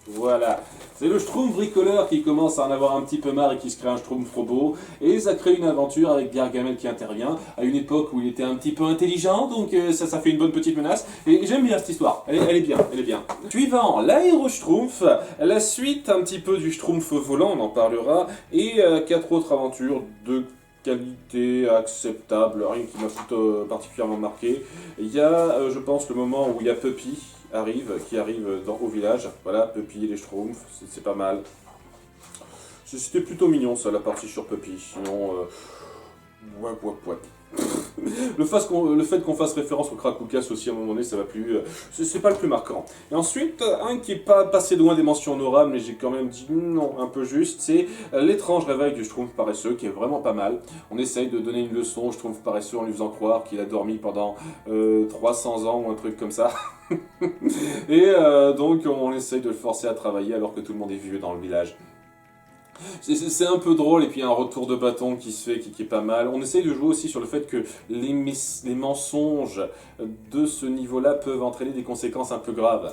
Voilà. C'est le Schtroumpf bricoleur qui commence à en avoir un petit peu marre et qui se crée un Schtroumpf robot. Et ça crée une aventure avec Gargamel qui intervient à une époque où il était un petit peu intelligent, donc ça fait une bonne petite menace. Et j'aime bien cette histoire, elle est bien. Suivant, l'Aéro-Schtroumpf, la suite un petit peu du Schtroumpf volant, on en parlera, et 4 autres aventures de qualité acceptable, rien qui m'a particulièrement marqué. Il y a, je pense, le moment où il y a Puppy qui arrive au village. Voilà, Puppy et les Schtroumpfs, c'est pas mal. C'était plutôt mignon ça, la partie sur Puppy. Sinon, ouais. Le fait qu'on fasse référence au Krakoukas aussi à un moment donné, ça va plus. C'est pas le plus marquant. Et ensuite, un qui est pas passé loin des mentions honorables, mais j'ai quand même dit non, un peu juste, c'est l'étrange réveil du Schtroumpf paresseux, qui est vraiment pas mal. On essaye de donner une leçon au Schtroumpf paresseux en lui faisant croire qu'il a dormi pendant 300 ans ou un truc comme ça. Et donc on essaye de le forcer à travailler alors que tout le monde est vieux dans le village. C'est un peu drôle, et puis il y a un retour de bâton qui se fait, qui est pas mal. On essaye de jouer aussi sur le fait que les mensonges de ce niveau-là peuvent entraîner des conséquences un peu graves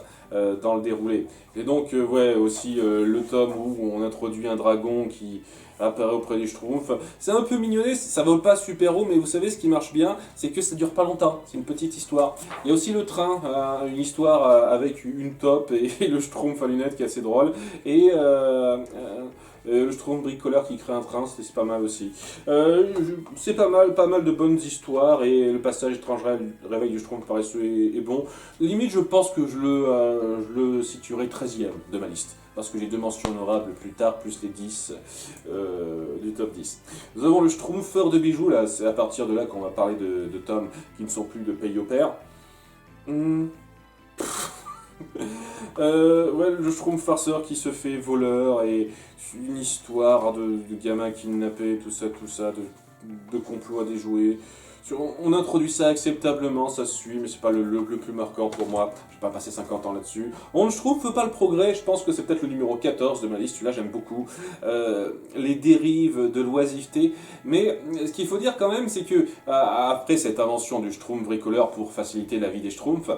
dans le déroulé. Et donc, ouais, aussi le tome où on introduit un dragon qui apparaît auprès du Schtroumpf. C'est un peu mignonné, ça vole pas super haut, mais vous savez, ce qui marche bien, c'est que ça dure pas longtemps. C'est une petite histoire. Il y a aussi le train, une histoire avec une taupe et le Schtroumpf à lunettes qui est assez drôle. Et le Schtroumpf bricoleur qui crée un train, c'est pas mal aussi. C'est pas mal de bonnes histoires, et le passage étrange réveil du Schtroumpf paresseux est bon. Limite, je pense que je le situerai 13e de ma liste, parce que j'ai 2 mentions honorables plus tard, plus les 10 du top 10. Nous avons le Schtroumpfeur de bijoux, là, c'est à partir de là qu'on va parler de tomes qui ne sont plus de pays au père. Ouais, le Schtroumpf farceur qui se fait voleur, et une histoire de gamins kidnappés, tout ça, de complot à déjouer. On introduit ça acceptablement, ça se suit, mais c'est pas le plus marquant pour moi. Je vais pas passer 50 ans là-dessus. Je trouve pas le progrès, je pense que c'est peut-être le numéro 14 de ma liste, celui-là j'aime beaucoup. Les dérives de l'oisiveté, mais ce qu'il faut dire quand même, c'est que après cette invention du Schtroumpf bricoleur pour faciliter la vie des Schtroumpfs,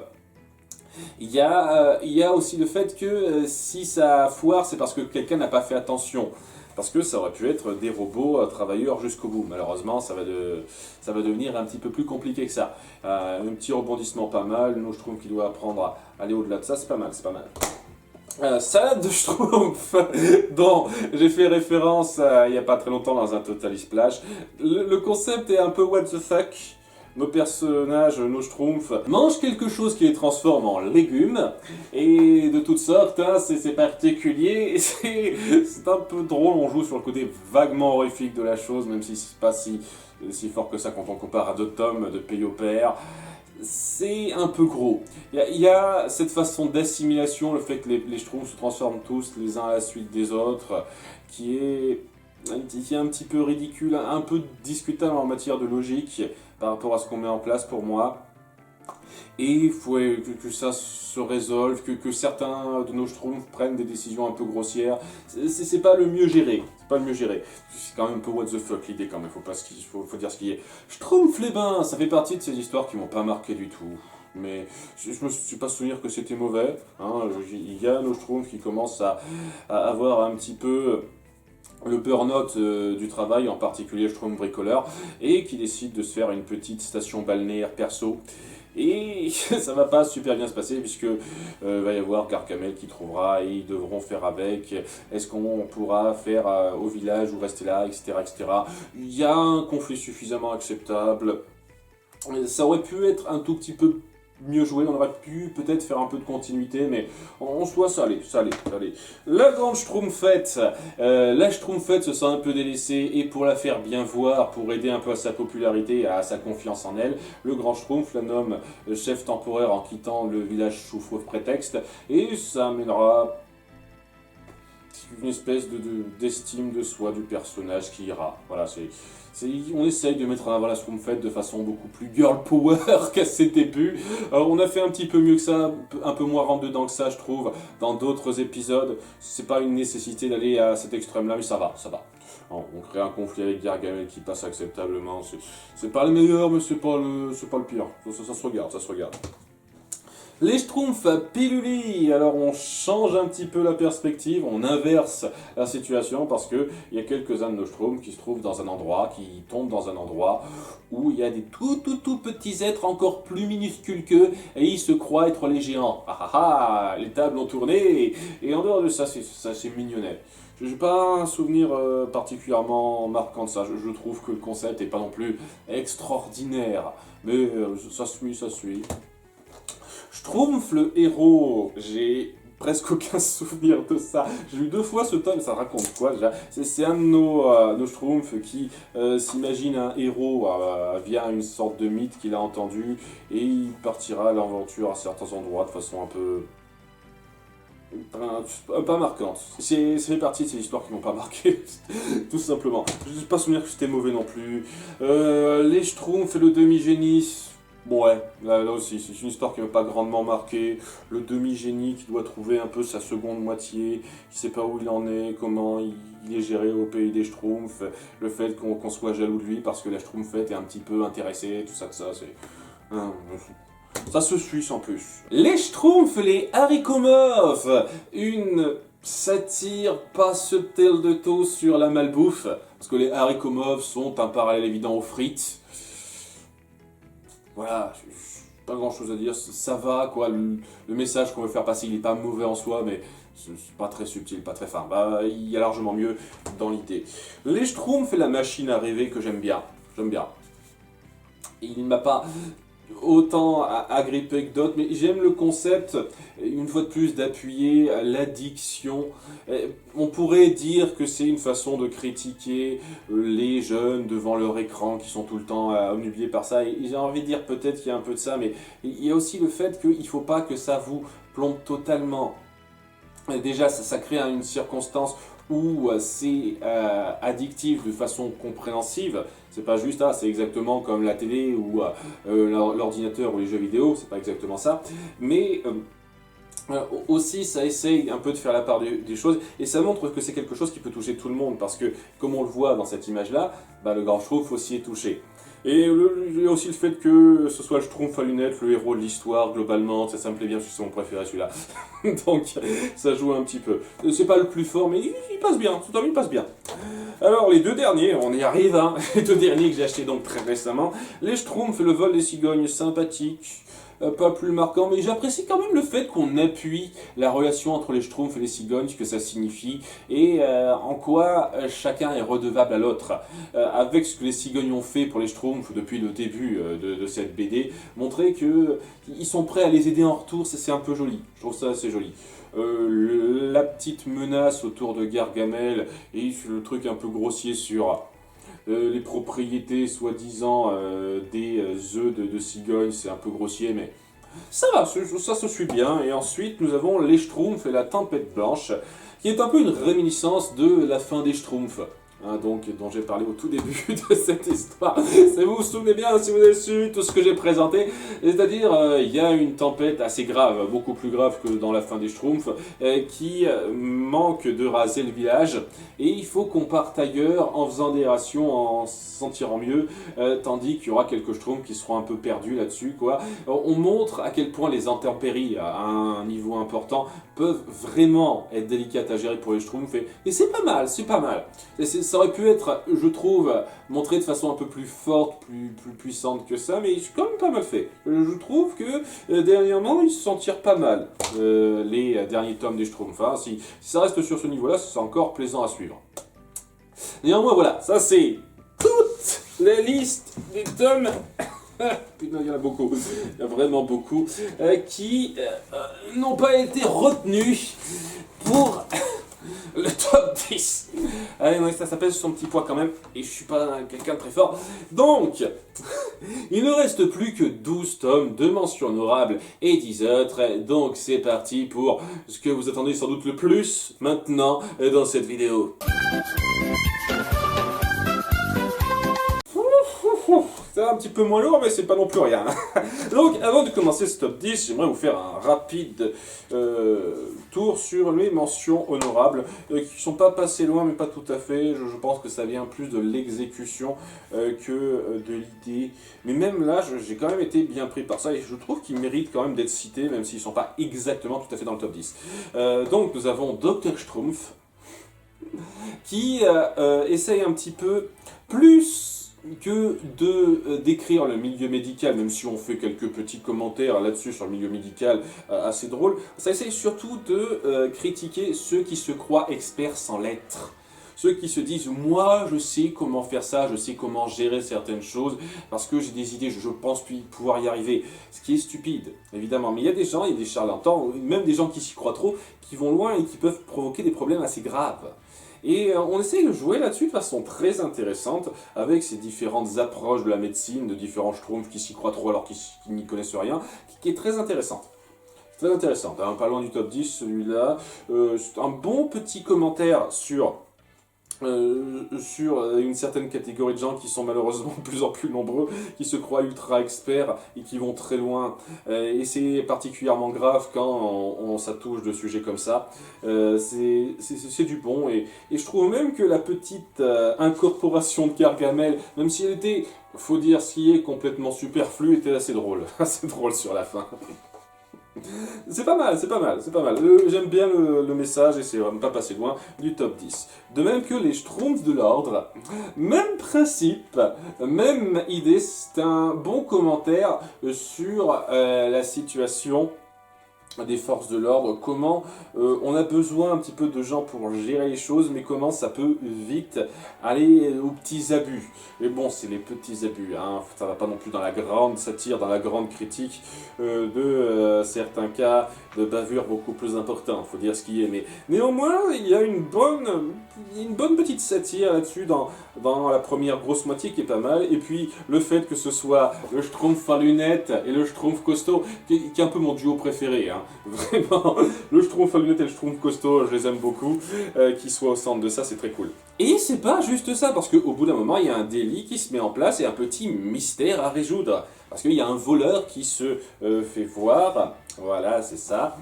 il y a aussi le fait que si ça foire, c'est parce que quelqu'un n'a pas fait attention. Parce que ça aurait pu être des robots travailleurs jusqu'au bout. Malheureusement, ça va devenir un petit peu plus compliqué que ça. Un petit rebondissement pas mal, nous je trouve qu'il doit apprendre à aller au-delà de ça, c'est pas mal, c'est pas mal. Salade de Schtroumpf, dont j'ai fait référence il n'y a pas très longtemps dans un Total Splash. Le concept est un peu what the fuck. Nos personnages, nos Schtroumpfs, mangent quelque chose qui les transforme en légumes, et de toutes sortes, hein, c'est particulier, c'est un peu drôle, on joue sur le côté vaguement horrifique de la chose, même si c'est pas si fort que ça quand on compare à d'autres tomes de Pays au Père. C'est un peu gros. Il y a cette façon d'assimilation, le fait que les Schtroumpfs se transforment tous les uns à la suite des autres, qui est un petit peu ridicule, un peu discutable en matière de logique par rapport à ce qu'on met en place pour moi. Et il faut que ça se résolve, que certains de nos Schtroumpfs prennent des décisions un peu grossières. C'est pas le mieux géré. C'est pas le mieux géré. C'est quand même un peu what the fuck l'idée quand même, faut dire ce qui est. Schtroumpf les bains, ça fait partie de ces histoires qui m'ont pas marqué du tout. Mais je me suis pas souvenir que c'était mauvais. Hein. Il y a nos Schtroumpfs qui commencent à avoir un petit peu le burn-out du travail, en particulier Schtroumpf bricoleur, et qui décide de se faire une petite station balnéaire perso. Et ça va pas super bien se passer, puisque va y avoir Gargamel qui trouvera, et ils devront faire avec. Est-ce qu'on pourra faire au village ou rester là, etc., etc. Il y a un conflit suffisamment acceptable. Ça aurait pu être un tout petit peu mieux joué, on aurait pu peut-être faire un peu de continuité, mais en soi ça allait. La grande Schtroumpfette, la Schtroumpfette se sent un peu délaissée, et pour la faire bien voir, pour aider un peu à sa popularité et à sa confiance en elle, le grand Schtroumpf la nomme chef temporaire en quittant le village sous faux prétexte, et ça amènera une espèce d'estime de soi du personnage qui ira. Voilà, on essaye de mettre en avant la Schtroumpfette de façon beaucoup plus girl power qu'à ses débuts. On a fait un petit peu mieux que ça, un peu moins rentre dedans que ça, je trouve, dans d'autres épisodes. C'est pas une nécessité d'aller à cet extrême-là, mais ça va. On crée un conflit avec Gargamel qui passe acceptablement. C'est pas le meilleur, mais c'est pas le pire. Ça se regarde. Les Schtroumpfs Piluli, alors on change un petit peu la perspective, on inverse la situation, parce que il y a quelques-uns de nos Schtroumpfs qui se trouvent dans un endroit, qui tombent dans un endroit où il y a des tout petits êtres encore plus minuscules qu'eux, et ils se croient être les géants. Les tables ont tourné, et en dehors de ça, c'est mignonnet. Je n'ai pas un souvenir particulièrement marquant de ça. Je trouve que le concept n'est pas non plus extraordinaire, mais ça suit. Schtroumpf le héros, j'ai presque aucun souvenir de ça. J'ai lu 2 fois ce tome, ça raconte quoi déjà? C'est un de nos Schtroumpfs qui s'imagine un héros via une sorte de mythe qu'il a entendu et il partira à l'aventure à certains endroits de façon un peu... pas marquante. Ça fait partie de ces histoires qui m'ont pas marqué, tout simplement. Je n'ai pas souvenir que c'était mauvais non plus. Les Schtroumpfs et le demi-génie... Bon ouais, là aussi, c'est une histoire qui m'a pas grandement marqué. Le demi-génie qui doit trouver un peu sa seconde moitié, qui sait pas où il en est, comment il est géré au pays des Schtroumpfs, le fait qu'on soit jaloux de lui parce que la Schtroumpfette est un petit peu intéressée, tout ça, c'est... Ça se suit sans plus. Les Schtroumpfs, les haricots mauves, une satire pas subtile de tout sur la malbouffe, parce que les haricots mauves sont un parallèle évident aux frites. Voilà, pas grand chose à dire, ça va quoi, le message qu'on veut faire passer il est pas mauvais en soi, mais c'est pas très subtil, pas très fin, bah il y a largement mieux dans l'idée. Les Schtroumpfs et la machine à rêver que j'aime bien. Il m'a pas autant agrippé que d'autres, mais j'aime le concept, une fois de plus, d'appuyer l'addiction. On pourrait dire que c'est une façon de critiquer les jeunes devant leur écran qui sont tout le temps omnubilés par ça, et j'ai envie de dire peut-être qu'il y a un peu de ça, mais il y a aussi le fait qu'il ne faut pas que ça vous plombe totalement. Déjà, ça crée une circonstance où c'est addictif de façon compréhensive. C'est pas juste, c'est exactement comme la télé ou l'ordinateur ou les jeux vidéo, c'est pas exactement ça. Mais aussi, ça essaye un peu de faire la part des choses, et ça montre que c'est quelque chose qui peut toucher tout le monde, parce que, comme on le voit dans cette image-là, le grand Schtroumpf aussi est touché. Et il y a aussi le fait que ce soit le Schtroumpf à lunettes, le héros de l'histoire, globalement, ça me plaît bien, c'est mon préféré celui-là. Donc ça joue un petit peu. C'est pas le plus fort, mais il passe bien, ce tome il passe bien. Alors les 2 derniers, on y arrive, hein. Les 2 derniers que j'ai achetés donc très récemment, les Schtroumpfs et le vol des cigognes, sympathiques. Pas plus marquant, mais j'apprécie quand même le fait qu'on appuie la relation entre les Schtroumpfs et les cigognes, ce que ça signifie, et en quoi chacun est redevable à l'autre. Avec ce que les cigognes ont fait pour les Schtroumpfs depuis le début de cette BD, montrer qu'ils sont prêts à les aider en retour, c'est un peu joli. Je trouve ça assez joli. La petite menace autour de Gargamel et le truc un peu grossier sur... les propriétés soi-disant des œufs de cigogne, c'est un peu grossier, mais ça va, ça se suit bien. Et ensuite, nous avons les Schtroumpfs et la Tempête Blanche, qui est un peu une réminiscence de la fin des Schtroumpfs. Donc, dont j'ai parlé au tout début de cette histoire. Vous vous souvenez bien, si vous avez su tout ce que j'ai présenté, c'est-à-dire il y a une tempête assez grave, beaucoup plus grave que dans la fin des Schtroumpfs, qui manque de raser le village, et il faut qu'on parte ailleurs en faisant des rations, en s'en tirant mieux, tandis qu'il y aura quelques Schtroumpfs qui seront un peu perdus là-dessus, quoi. On montre à quel point les intempéries, à un niveau important, peuvent vraiment être délicates à gérer pour les Schtroumpfs, et c'est pas mal, c'est pas mal. Ça aurait pu être, je trouve, montré de façon un peu plus forte, plus puissante que ça, mais c'est quand même pas mal fait. Je trouve que dernièrement, ils s'en tirent pas mal, les derniers tomes des Schtroumpfs. Enfin, si ça reste sur ce niveau-là, c'est encore plaisant à suivre. Néanmoins, voilà, ça c'est toute la liste des tomes. Putain, il y en a beaucoup, il y a vraiment beaucoup, qui n'ont pas été retenus pour le top 10. Allez, non, ça pèse son petit poids quand même, et je suis pas quelqu'un de très fort. Donc, il ne reste plus que 12 tomes, 2 mentions honorables et 10 autres. Donc c'est parti pour ce que vous attendez sans doute le plus maintenant dans cette vidéo. C'est un petit peu moins lourd, mais c'est pas non plus rien. Donc, avant de commencer ce top 10, j'aimerais vous faire un rapide tour sur les mentions honorables, qui sont pas passées loin, mais pas tout à fait. Je pense que ça vient plus de l'exécution que de l'idée. Mais même là, j'ai quand même été bien pris par ça, et je trouve qu'ils méritent quand même d'être cités, même s'ils sont pas exactement tout à fait dans le top 10. Donc, nous avons Dr Schtroumpf, qui essaye un petit peu plus que de décrire le milieu médical, même si on fait quelques petits commentaires là-dessus sur le milieu médical assez drôles, ça essaye surtout de critiquer ceux qui se croient experts sans l'être. ceux qui se disent moi je sais comment faire ça, je sais comment gérer certaines choses parce que j'ai des idées, je pense pouvoir y arriver, ce qui est stupide évidemment, mais il y a des gens, il y a des charlatans, même des gens qui s'y croient trop, qui vont loin et qui peuvent provoquer des problèmes assez graves. Et on essaye de jouer là-dessus de façon très intéressante, avec ces différentes approches de la médecine, de différents schtroumpfs qui s'y croient trop alors qu'ils n'y connaissent rien, qui est très intéressante. Très intéressante, hein, pas loin du top 10 celui-là. C'est un bon petit commentaire sur une certaine catégorie de gens qui sont malheureusement de plus en plus nombreux, qui se croient ultra experts et qui vont très loin. Et c'est particulièrement grave quand ça touche de sujets comme ça. C'est du bon. Et je trouve même que la petite incorporation de Gargamel, même si elle était, faut dire ce qui est, complètement superflue, était assez drôle. Assez drôle sur la fin. C'est pas mal, c'est pas mal, c'est pas mal. J'aime bien le message et c'est vraiment pas passé loin du top 10. De même que les Schtroumpfs de l'Ordre, même principe, même idée, c'est un bon commentaire sur la situation des forces de l'ordre, comment on a besoin un petit peu de gens pour gérer les choses, mais comment ça peut vite aller aux petits abus. Mais bon, c'est les petits abus, hein. Ça va pas non plus dans la grande satire, dans la grande critique de certains cas de bavure beaucoup plus importants, faut dire ce qui est. Mais néanmoins, il y a une bonne petite satire là-dessus dans la première grosse moitié qui est pas mal, et puis le fait que ce soit le Schtroumpf à lunettes et le Schtroumpf costaud, qui est un peu mon duo préféré, hein. Vraiment, le Schtroumpf à lunettes et le Schtroumpf costaud, je les aime beaucoup, qu'ils soient au centre de ça, c'est très cool. Et c'est pas juste ça, parce qu'au bout d'un moment, il y a un délit qui se met en place et un petit mystère à résoudre. Parce qu'il y a un voleur qui se fait voir, voilà, c'est ça,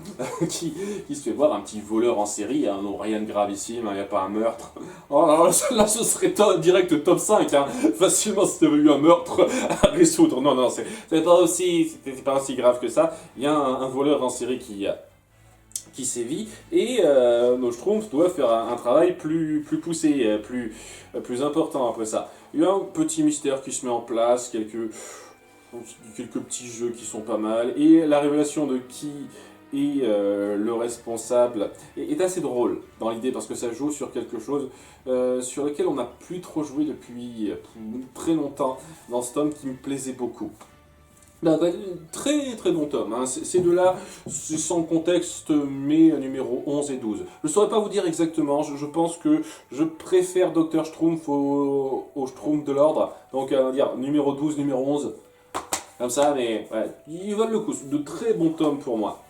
qui se fait voir, un petit voleur en série, hein, non, rien de gravissime, il n'y a pas un meurtre. Oh là, ce serait direct top 5, hein, facilement si tu avais eu un meurtre à résoudre. Non, c'est pas aussi grave que ça. Il y a un voleur en série qui sévit, et nos Schtroumpfs doivent faire un travail plus poussé, plus important après ça. Il y a un petit mystère qui se met en place, quelques petits jeux qui sont pas mal, et la révélation de qui est le responsable est assez drôle dans l'idée, parce que ça joue sur quelque chose sur lequel on n'a plus trop joué depuis très longtemps dans ce tome qui me plaisait beaucoup. Très très bon tome, hein. Ces deux-là, c'est sans contexte, mais numéro 11 et 12. Je ne saurais pas vous dire exactement, je pense que je préfère Dr Schtroumpf au Schtroumpf de l'Ordre, donc on va dire numéro 12, numéro 11, comme ça, mais ouais, ils valent le coup, de très bons tomes pour moi.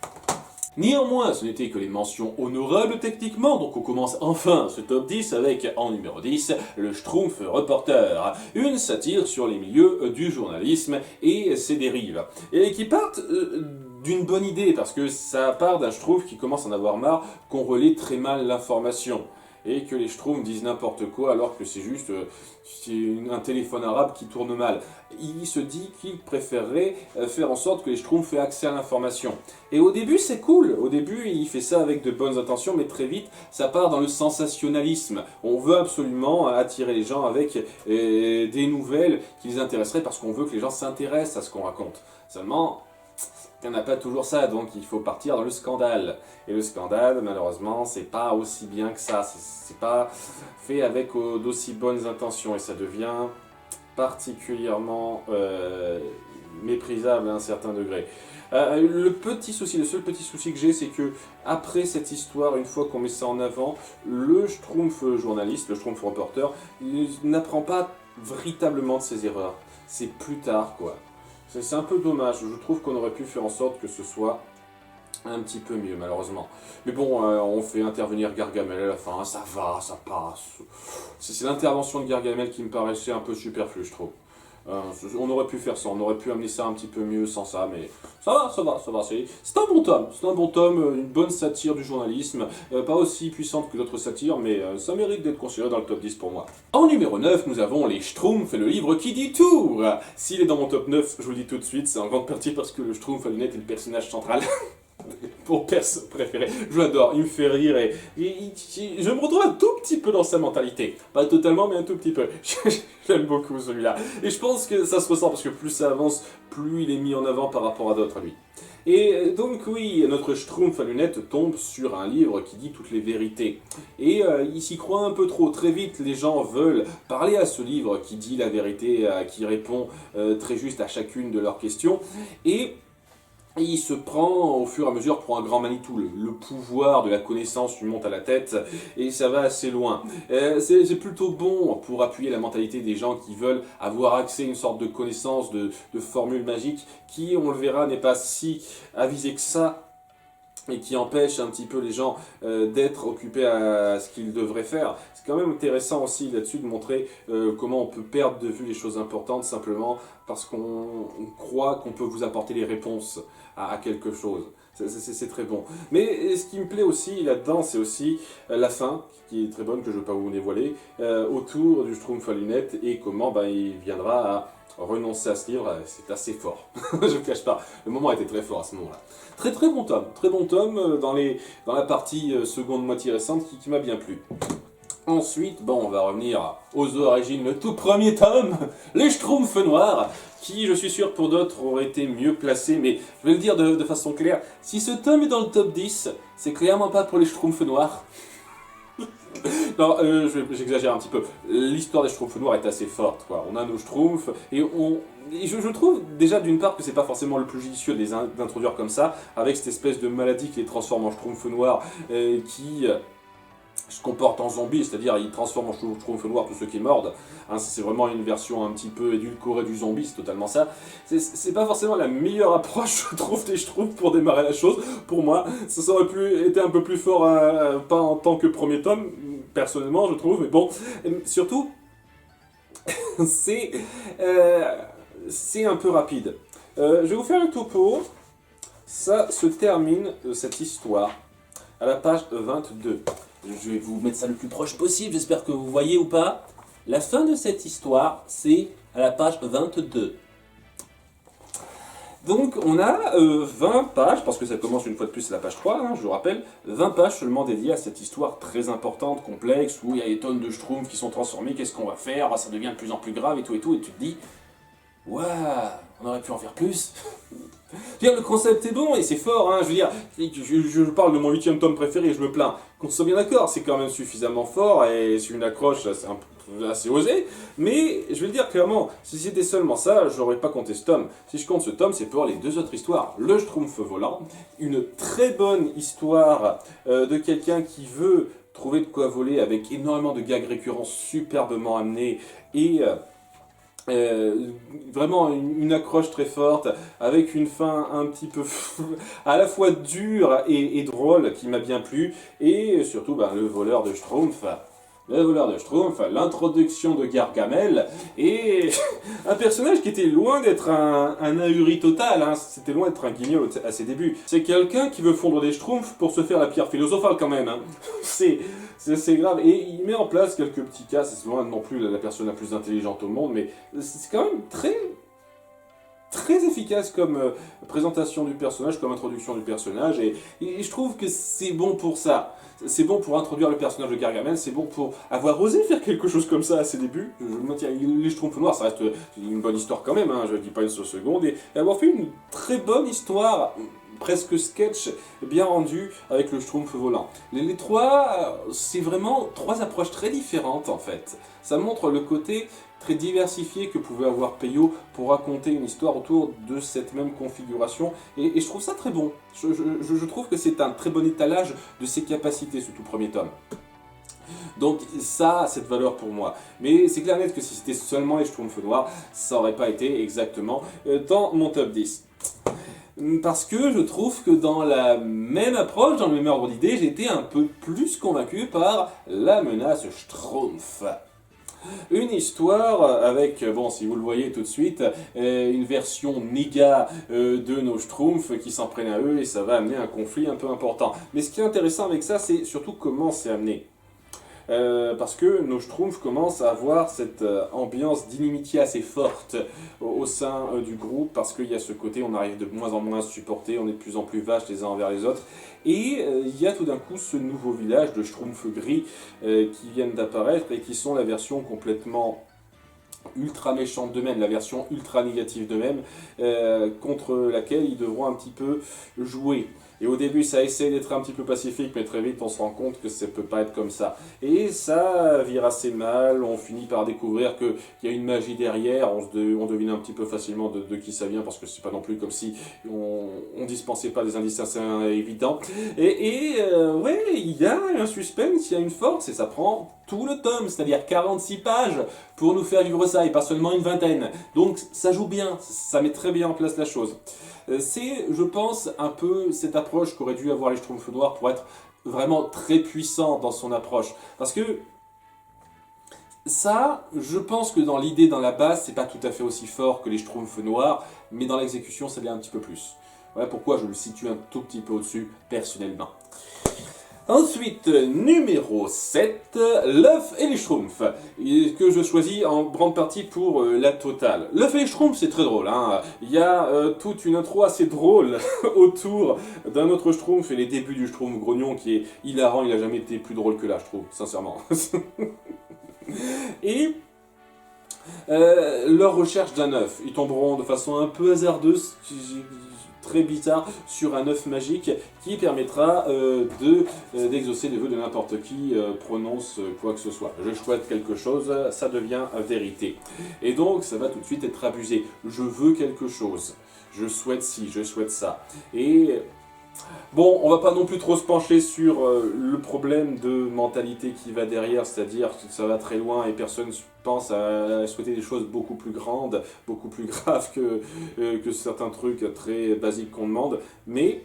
Néanmoins, ce n'était que les mentions honorables techniquement, donc on commence enfin ce top 10 avec, en numéro 10, le Schtroumpf Reporter, une satire sur les milieux du journalisme et ses dérives. Et qui partent d'une bonne idée, parce que ça part d'un Schtroumpf qui commence à en avoir marre qu'on relaie très mal l'information. Et que les Schtroumpfs disent n'importe quoi alors que c'est juste un téléphone arabe qui tourne mal. Il se dit qu'il préférerait faire en sorte que les Schtroumpfs aient accès à l'information. Et au début c'est cool, au début il fait ça avec de bonnes intentions, mais très vite ça part dans le sensationnalisme. On veut absolument attirer les gens avec des nouvelles qui les intéresseraient parce qu'on veut que les gens s'intéressent à ce qu'on raconte. Seulement, il n'y en a pas toujours ça, donc il faut partir dans le scandale. Et le scandale, malheureusement, c'est pas aussi bien que ça. C'est pas fait avec d'aussi bonnes intentions et ça devient particulièrement méprisable à un certain degré. Le seul petit souci que j'ai, c'est que après cette histoire, une fois qu'on met ça en avant, le Schtroumpf journaliste, le Schtroumpf reporter, il n'apprend pas véritablement de ses erreurs. C'est plus tard, quoi. C'est un peu dommage, je trouve qu'on aurait pu faire en sorte que ce soit un petit peu mieux, malheureusement. Mais bon, on fait intervenir Gargamel à la fin, ça va, ça passe. C'est l'intervention de Gargamel qui me paraissait un peu superflue, je trouve. On aurait pu faire ça, on aurait pu amener ça un petit peu mieux sans ça, mais ça va. C'est un bon tome, une bonne satire du journalisme, pas aussi puissante que d'autres satires, mais ça mérite d'être considéré dans le top 10 pour moi. En numéro 9, nous avons Les Schtroumpfs et le livre qui dit tout. S'il est dans mon top 9, je vous le dis tout de suite, c'est en grande partie parce que le Schtroumpf à lunettes est le personnage central. mon perso préféré. Je l'adore, il me fait rire et je me retrouve un tout petit peu dans sa mentalité. Pas totalement, mais un tout petit peu. J'aime beaucoup celui-là. Et je pense que ça se ressent parce que plus ça avance, plus il est mis en avant par rapport à d'autres, lui. Et donc oui, notre Schtroumpf à lunettes tombe sur un livre qui dit toutes les vérités. Et il s'y croit un peu trop. Très vite, les gens veulent parler à ce livre qui dit la vérité, qui répond très juste à chacune de leurs questions. Et il se prend au fur et à mesure pour un grand Manitou. Le pouvoir de la connaissance lui monte à la tête et ça va assez loin. C'est plutôt bon pour appuyer la mentalité des gens qui veulent avoir accès à une sorte de connaissance, de formule magique qui, on le verra, n'est pas si avisée que ça et qui empêche un petit peu les gens d'être occupés à ce qu'ils devraient faire. C'est quand même intéressant aussi là-dessus de montrer comment on peut perdre de vue les choses importantes simplement parce qu'on croit qu'on peut vous apporter les réponses à quelque chose. C'est très bon. Mais ce qui me plaît aussi là-dedans, c'est aussi la fin, qui est très bonne, que je ne vais pas vous dévoiler, autour du Schtroumpf à lunettes et comment il viendra à renoncer à ce livre. C'est assez fort. Je ne cache pas. Le moment était très fort à ce moment-là. Très très bon tome. Très bon tome dans la partie seconde moitié récente qui m'a bien plu. Ensuite, on va revenir aux origines, le tout premier tome, les Schtroumpfs noirs, qui, je suis sûr, pour d'autres, auraient été mieux placés, mais je vais le dire de façon claire, si ce tome est dans le top 10, c'est clairement pas pour les Schtroumpfs noirs. Non, j'exagère un petit peu. L'histoire des Schtroumpfs noirs est assez forte, quoi. On a nos Schtroumpfs, et je trouve déjà d'une part que c'est pas forcément le plus judicieux de les introduire comme ça, avec cette espèce de maladie qui les transforme en Schtroumpfs noirs, qui se comporte en zombie, c'est-à-dire il transforme en Schtroumpf noir tous ceux qui mordent. Hein, c'est vraiment une version un petit peu édulcorée du zombie, c'est totalement ça. C'est pas forcément la meilleure approche, je trouve, des Schtroumpfs pour démarrer la chose. Pour moi, ça aurait été un peu plus fort, pas en tant que premier tome, personnellement, je trouve, mais bon, surtout, c'est un peu rapide. Je vais vous faire le topo. Ça se termine, cette histoire, à la page 22. Je vais vous mettre ça le plus proche possible, j'espère que vous voyez ou pas. La fin de cette histoire, c'est à la page 22. Donc on a 20 pages, parce que ça commence une fois de plus à la page 3, je vous rappelle, 20 pages seulement dédiées à cette histoire très importante, complexe, où il y a des tonnes de Schtroumpfs qui sont transformés, qu'est-ce qu'on va faire, ça devient de plus en plus grave et tout, et tu te dis, waouh, on aurait pu en faire plus. Le concept est bon et c'est fort, je veux dire, je parle de mon 8e tome préféré, je me plains, qu'on soit bien d'accord, c'est quand même suffisamment fort et c'est une accroche assez osée, mais je vais le dire clairement, si c'était seulement ça, j'aurais pas compté ce tome. Si je compte ce tome, c'est pour les deux autres histoires. Le Schtroumpf volant, une très bonne histoire de quelqu'un qui veut trouver de quoi voler avec énormément de gags récurrents superbement amenés et vraiment une accroche très forte, avec une fin un petit peu à la fois dure et drôle qui m'a bien plu, et surtout le voleur de Schtroumpf. Le voleur de Schtroumpf, l'introduction de Gargamel, et un personnage qui était loin d'être un ahuri total, c'était loin d'être un guignol à ses débuts. C'est quelqu'un qui veut fondre des Schtroumpfs pour se faire la pierre philosophale quand même. C'est grave, et il met en place quelques petits cas, c'est loin non plus la personne la plus intelligente au monde, mais c'est quand même très efficace comme présentation du personnage, comme introduction du personnage, et je trouve que c'est bon pour ça. C'est bon pour introduire le personnage de Gargamel, c'est bon pour avoir osé faire quelque chose comme ça à ses débuts. Je me maintiens, les Schtroumpfs noirs, ça reste une bonne histoire quand même, je ne dis pas une seule seconde, et avoir fait une très bonne histoire, presque sketch, bien rendu avec le Schtroumpf volant. Les trois, c'est vraiment trois approches très différentes en fait. Ça montre le côté très diversifié que pouvait avoir Peyo pour raconter une histoire autour de cette même configuration, et je trouve ça très bon. Je trouve que c'est un très bon étalage de ses capacités, ce tout premier tome. Donc ça a cette valeur pour moi. Mais c'est clair net que si c'était seulement les Schtroumpfs noirs, ça n'aurait pas été exactement dans mon top 10. Parce que je trouve que dans la même approche, dans le même ordre d'idée, j'ai été un peu plus convaincu par la menace Schtroumpf. Une histoire avec, si vous le voyez tout de suite, une version néga de nos Schtroumpfs qui s'en prennent à eux, et ça va amener un conflit un peu important. Mais ce qui est intéressant avec ça, c'est surtout comment c'est amené. parce que nos Schtroumpfs commencent à avoir cette ambiance d'inimitié assez forte au sein du groupe, parce qu'il y a ce côté, on arrive de moins en moins à se supporter, on est de plus en plus vaches les uns envers les autres, et il y a tout d'un coup ce nouveau village de Schtroumpfs gris qui viennent d'apparaître et qui sont la version complètement ultra méchante d'eux-mêmes, la version ultra négative d'eux-mêmes, contre laquelle ils devront un petit peu jouer. Et au début, ça essaie d'être un petit peu pacifique, mais très vite, on se rend compte que ça peut pas être comme ça. Et ça vire assez mal, on finit par découvrir qu'il y a une magie derrière, on devine un petit peu facilement de qui ça vient, parce que c'est pas non plus comme si on dispensait pas des indices assez évidents. Ouais, il y a un suspense, il y a une force, et ça prend tout le tome, c'est-à-dire 46 pages, pour nous faire vivre ça, et pas seulement une vingtaine. Donc ça joue bien, ça met très bien en place la chose. C'est, je pense, un peu cette approche qu'aurait dû avoir les Schtroumpfs noirs pour être vraiment très puissant dans son approche. Parce que ça, je pense que dans l'idée, dans la base, c'est pas tout à fait aussi fort que les Schtroumpfs noirs, mais dans l'exécution, ça l'est un petit peu plus. Voilà pourquoi je le situe un tout petit peu au-dessus, personnellement. Ensuite, numéro 7, l'œuf et les Schtroumpfs, que je choisis en grande partie pour la totale. L'œuf et les Schtroumpfs, c'est très drôle, hein. Il y a toute une intro assez drôle autour d'un autre Schtroumpf et les débuts du Schtroumpf grognon qui est hilarant, il a jamais été plus drôle que là, je trouve, sincèrement. Et leur recherche d'un œuf, ils tomberont de façon un peu hasardeuse, très bizarre, sur un œuf magique qui permettra d'exaucer les vœux de n'importe qui prononce quoi que ce soit. Je souhaite quelque chose, ça devient vérité. Et donc ça va tout de suite être abusé. Je veux quelque chose. Je souhaite ci, je souhaite ça. Et bon, on va pas non plus trop se pencher sur le problème de mentalité qui va derrière, c'est-à-dire que ça va très loin et personne pense à souhaiter des choses beaucoup plus grandes, beaucoup plus graves que certains trucs très basiques qu'on demande, mais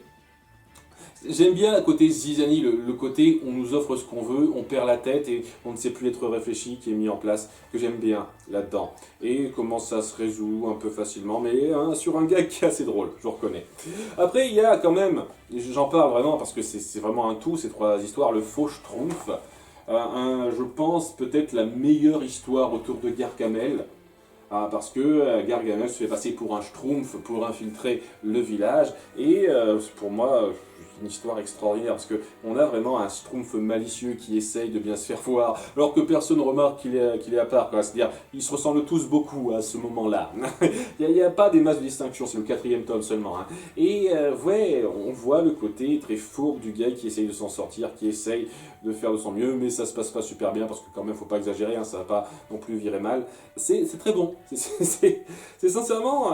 j'aime bien à côté zizanie, le côté on nous offre ce qu'on veut, on perd la tête et on ne sait plus être réfléchi qui est mis en place, que j'aime bien là-dedans. Et comment ça se résout un peu facilement, mais sur un gag qui est assez drôle, je reconnais. Après il y a quand même, j'en parle vraiment parce que c'est vraiment un tout, ces trois histoires, le faux Schtroumpf, je pense peut-être la meilleure histoire autour de Gargamel. Parce que Gargamel se fait passer pour un Schtroumpf pour infiltrer le village, et pour moi, une histoire extraordinaire, parce qu'on a vraiment un Schtroumpf malicieux qui essaye de bien se faire voir, alors que personne ne remarque qu'il est à part, c'est-à-dire, ils se ressemblent tous beaucoup à ce moment-là. Il n'y a pas des masses de distinction, c'est le 4e tome seulement. Hein. Et ouais, on voit le côté très fourbe du gars qui essaye de s'en sortir, qui essaye de faire de son mieux, mais ça se passe pas super bien, parce que quand même, faut pas exagérer, hein, ça va pas non plus virer mal. C'est très bon. C'est sincèrement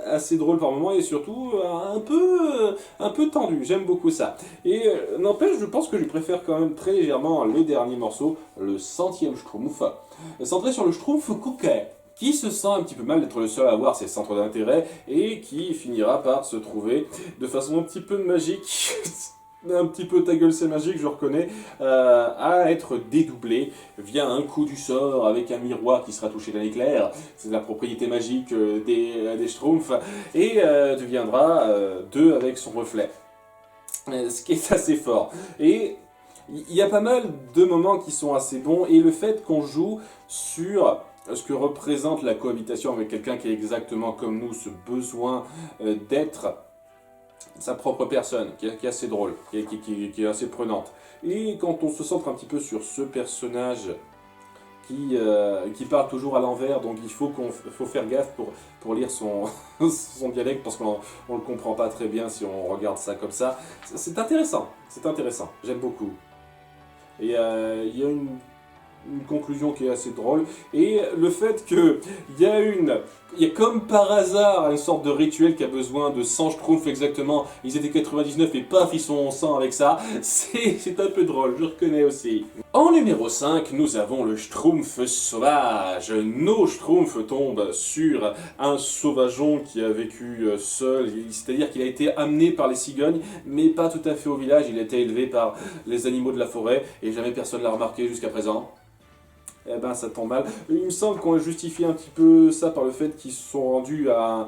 assez drôle par moments et surtout un peu tendu. J'aime beaucoup ça. Et n'empêche, je pense que je préfère quand même très légèrement le dernier morceau, le 100e Schtroumpf, centré sur le Schtroumpf coquet, qui se sent un petit peu mal d'être le seul à avoir ses centres d'intérêt et qui finira par se trouver de façon un petit peu magique. Un petit peu ta gueule c'est magique, je reconnais, à être dédoublé via un coup du sort avec un miroir qui sera touché d'un éclair. C'est la propriété magique des Schtroumpfs, et deviendra deux avec son reflet. Ce qui est assez fort. Et il y a pas mal de moments qui sont assez bons, et le fait qu'on joue sur ce que représente la cohabitation avec quelqu'un qui est exactement comme nous, ce besoin d'être sa propre personne, qui est assez drôle, qui est assez prenante. Et quand on se centre un petit peu sur ce personnage qui parle toujours à l'envers, donc il faut faire gaffe pour lire son dialecte, parce qu'on ne le comprend pas très bien si on regarde ça comme ça. C'est intéressant, j'aime beaucoup. Et il y a une conclusion qui est assez drôle, et le fait qu'il y a comme par hasard une sorte de rituel qui a besoin de 100 Schtroumpfs exactement, ils étaient 99 et paf ils sont 100 avec ça, c'est un peu drôle, je reconnais aussi. En numéro 5, nous avons le Schtroumpf sauvage. Nos Schtroumpfs tombent sur un sauvageon qui a vécu seul, c'est-à-dire qu'il a été amené par les cigognes, mais pas tout à fait au village, il a été élevé par les animaux de la forêt, et jamais personne l'a remarqué jusqu'à présent. Eh ben ça tombe mal. Il me semble qu'on a justifié un petit peu ça par le fait qu'ils se sont rendus à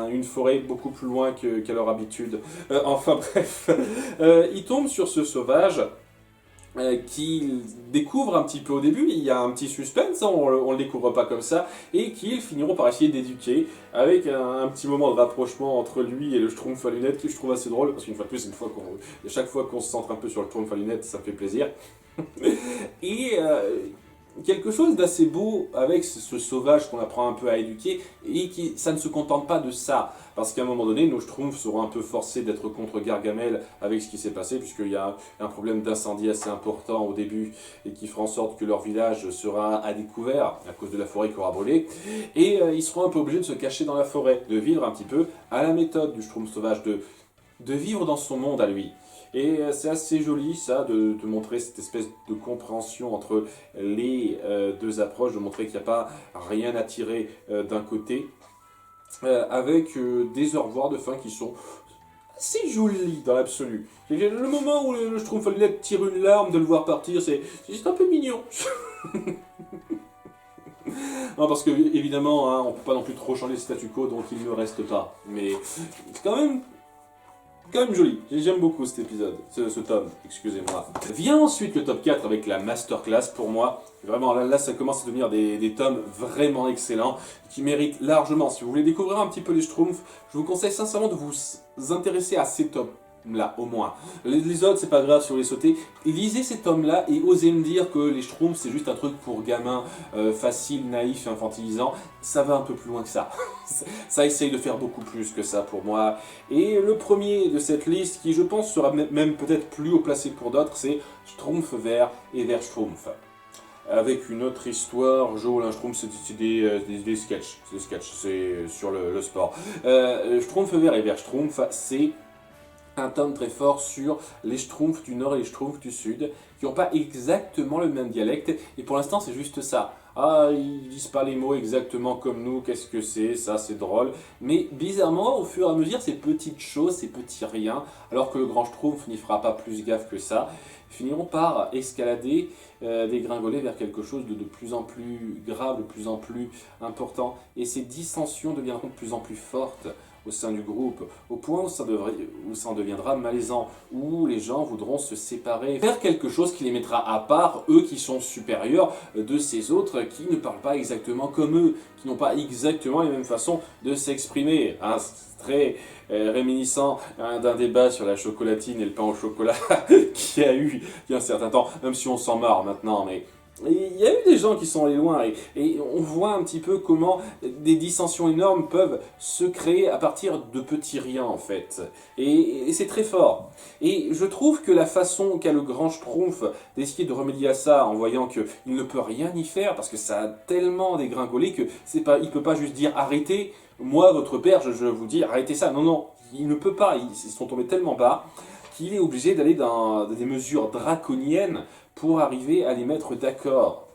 une forêt beaucoup plus loin qu'à leur habitude. Enfin bref, ils tombent sur ce sauvage qu'il découvre un petit peu au début, il y a un petit suspense, hein, on le découvre pas comme ça, et qu'ils finiront par essayer d'éduquer, avec un petit moment de rapprochement entre lui et le Schtroumpf à lunettes que je trouve assez drôle, parce qu'une fois de plus, chaque fois qu'on se centre un peu sur le Schtroumpf à lunettes, ça me fait plaisir. Et quelque chose d'assez beau avec ce sauvage qu'on apprend un peu à éduquer, et qui ça ne se contente pas de ça, parce qu'à un moment donné, nos Schtroumpfs seront un peu forcés d'être contre Gargamel avec ce qui s'est passé, puisqu'il y a un problème d'incendie assez important au début, et qui fera en sorte que leur village sera à découvert, à cause de la forêt qui aura brûlé, et ils seront un peu obligés de se cacher dans la forêt, de vivre un petit peu à la méthode du Schtroumpf sauvage, de vivre dans son monde à lui. Et c'est assez joli ça, de montrer cette espèce de compréhension entre les deux approches, de montrer qu'il n'y a pas rien à tirer d'un côté, avec des au revoir de fin qui sont assez jolis dans l'absolu. Le moment où le Schtroumpf à lunettes tire une larme de le voir partir, c'est juste un peu mignon. Non, parce que évidemment, hein, on ne peut pas non plus trop changer le statu quo, donc il ne reste pas. Mais c'est quand même joli. J'aime beaucoup cet épisode, ce tome, excusez-moi. Vient ensuite le top 4 avec la masterclass pour moi. Vraiment, là ça commence à devenir des tomes vraiment excellents, qui méritent largement. Si vous voulez découvrir un petit peu les Schtroumpfs, je vous conseille sincèrement de vous intéresser à ces tomes. Là, au moins. Les autres, c'est pas grave si vous les sautez. Lisez ces tomes-là et osez me dire que les Schtroumpfs, c'est juste un truc pour gamins facile, naïf et infantilisant. Ça va un peu plus loin que ça. Ça essaye de faire beaucoup plus que ça pour moi. Et le premier de cette liste, qui je pense sera même peut-être plus haut placé pour d'autres, c'est Schtroumpf vert et vert Schtroumpf. Avec une autre histoire, Joe Schtroumpf, c'est des sketchs. C'est des sketchs, c'est sur le sport. Schtroumpf vert et vert Schtroumpf, c'est un tome très fort sur les Schtroumpfs du Nord et les Schtroumpfs du Sud, qui n'ont pas exactement le même dialecte, et pour l'instant c'est juste ça. Ah, ils disent pas les mots exactement comme nous, qu'est-ce que c'est, ça c'est drôle. Mais bizarrement, au fur et à mesure, ces petites choses, ces petits riens, alors que le grand Schtroumpf n'y fera pas plus gaffe que ça, finiront par escalader, dégringoler vers quelque chose de plus en plus grave, de plus en plus important. Et ces dissensions deviendront de plus en plus fortes au sein du groupe, au point où ça en deviendra malaisant, où les gens voudront se séparer, faire quelque chose qui les mettra à part, eux qui sont supérieurs de ces autres qui ne parlent pas exactement comme eux, qui n'ont pas exactement les mêmes façons de s'exprimer. Hein, c'est très réminiscent d'un débat sur la chocolatine et le pain au chocolat qui a eu il y a un certain temps, même si on s'en marre maintenant, mais il y a eu des gens qui sont allés loin et on voit un petit peu comment des dissensions énormes peuvent se créer à partir de petits riens en fait. Et c'est très fort. Et je trouve que la façon qu'a le grand Schtroumpf d'essayer de remédier à ça en voyant qu'il ne peut rien y faire parce que ça a tellement dégringolé que il ne peut pas juste dire arrêtez, moi votre père je vous dis arrêtez ça. Non, non, il ne peut pas, ils sont tombés tellement bas qu'il est obligé d'aller dans des mesures draconiennes pour arriver à les mettre d'accord.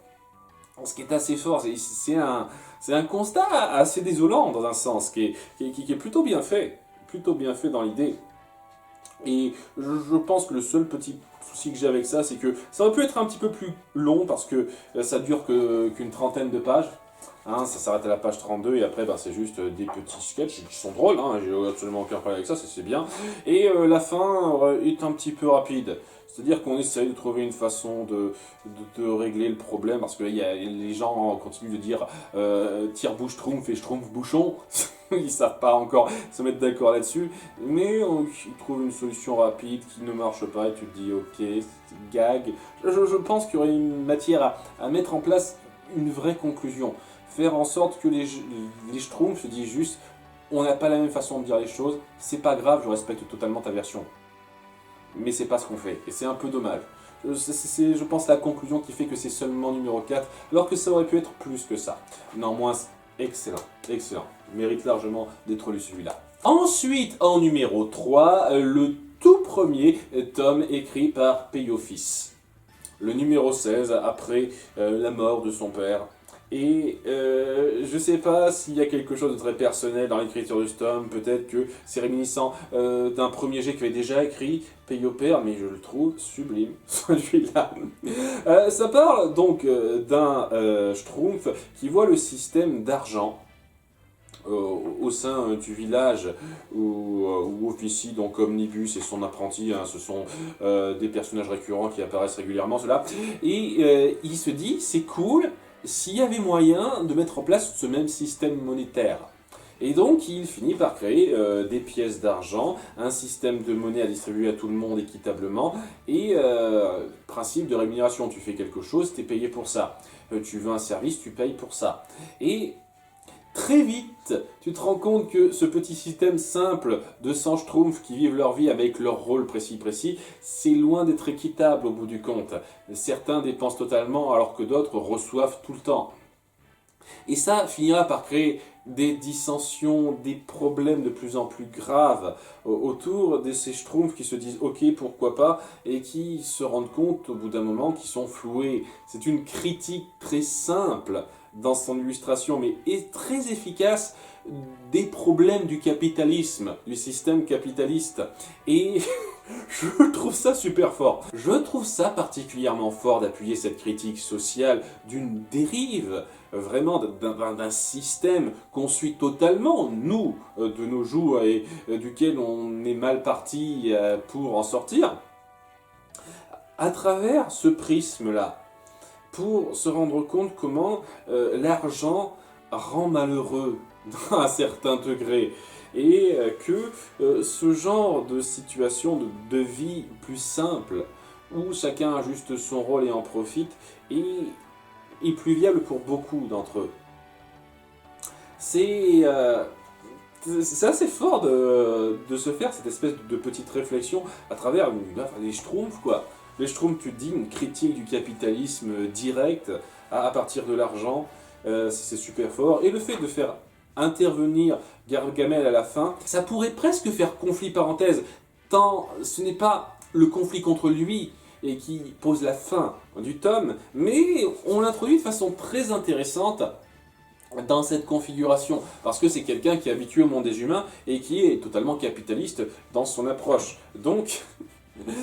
Ce qui est assez fort, c'est un constat assez désolant dans un sens, qui est plutôt bien fait dans l'idée. Et je pense que le seul petit souci que j'ai avec ça, c'est que ça aurait pu être un petit peu plus long, parce que ça dure qu'une trentaine de pages. Hein, ça s'arrête à la page 32 et après c'est juste des petits sketchs qui sont drôles, hein, j'ai absolument aucun problème avec ça, c'est bien. Et la fin est un petit peu rapide. C'est-à-dire qu'on essaye de trouver une façon de régler le problème, parce que les gens continuent de dire tire-bouche Schtroumpf et Schtroumpf bouchon. Ils savent pas encore se mettre d'accord là-dessus, mais ils trouvent une solution rapide qui ne marche pas et tu te dis ok, gag. Je pense qu'il y aurait une matière à mettre en place une vraie conclusion. Faire en sorte que les Schtroumpfs se disent juste on n'a pas la même façon de dire les choses, c'est pas grave, je respecte totalement ta version. Mais c'est pas ce qu'on fait, et c'est un peu dommage. C'est, je pense, la conclusion qui fait que c'est seulement numéro 4, alors que ça aurait pu être plus que ça. Néanmoins, excellent, excellent. Il mérite largement d'être lu celui-là. Ensuite, en numéro 3, le tout premier tome écrit par Peyo Fils. Le numéro 16, après la mort de son père. Et je sais pas s'il y a quelque chose de très personnel dans l'écriture de ce tome, peut-être que c'est réminiscent d'un premier jet qui avait déjà écrit Peyo Père, mais je le trouve sublime, celui-là. Ça parle donc d'un Schtroumpf qui voit le système d'argent au sein du village où officie donc Omnibus et son apprenti, hein, ce sont des personnages récurrents qui apparaissent régulièrement, cela. Et il se dit, c'est cool s'il y avait moyen de mettre en place ce même système monétaire. Et donc il finit par créer des pièces d'argent, un système de monnaie à distribuer à tout le monde équitablement, et principe de rémunération, tu fais quelque chose, tu es payé pour ça. Tu veux un service, tu payes pour ça. Et très vite, tu te rends compte que ce petit système simple de 100 schtroumpfs qui vivent leur vie avec leur rôle précis, c'est loin d'être équitable au bout du compte. Certains dépensent totalement alors que d'autres reçoivent tout le temps. Et ça finira par créer des dissensions, des problèmes de plus en plus graves autour de ces schtroumpfs qui se disent ok, pourquoi pas, et qui se rendent compte au bout d'un moment qu'ils sont floués. C'est une critique très simple dans son illustration, mais est très efficace des problèmes du capitalisme, du système capitaliste. Et je trouve ça super fort. Je trouve ça particulièrement fort d'appuyer cette critique sociale d'une dérive, vraiment d'un système qu'on suit totalement, nous, de nos jours, et duquel on est mal parti pour en sortir, à travers ce prisme-là, pour se rendre compte comment l'argent rend malheureux à un certain degré, et que ce genre de situation de vie plus simple, où chacun a juste son rôle et en profite, est plus viable pour beaucoup d'entre eux. C'est assez fort de se faire cette espèce de petite réflexion à travers les schtroumpfs, quoi. Les schtroumpfs, tu te dis, une critique du capitalisme direct à partir de l'argent, c'est super fort. Et le fait de faire intervenir Gargamel à la fin, ça pourrait presque faire conflit parenthèse, tant ce n'est pas le conflit contre lui et qui pose la fin du tome, mais on l'introduit de façon très intéressante dans cette configuration, parce que c'est quelqu'un qui est habitué au monde des humains et qui est totalement capitaliste dans son approche. Donc,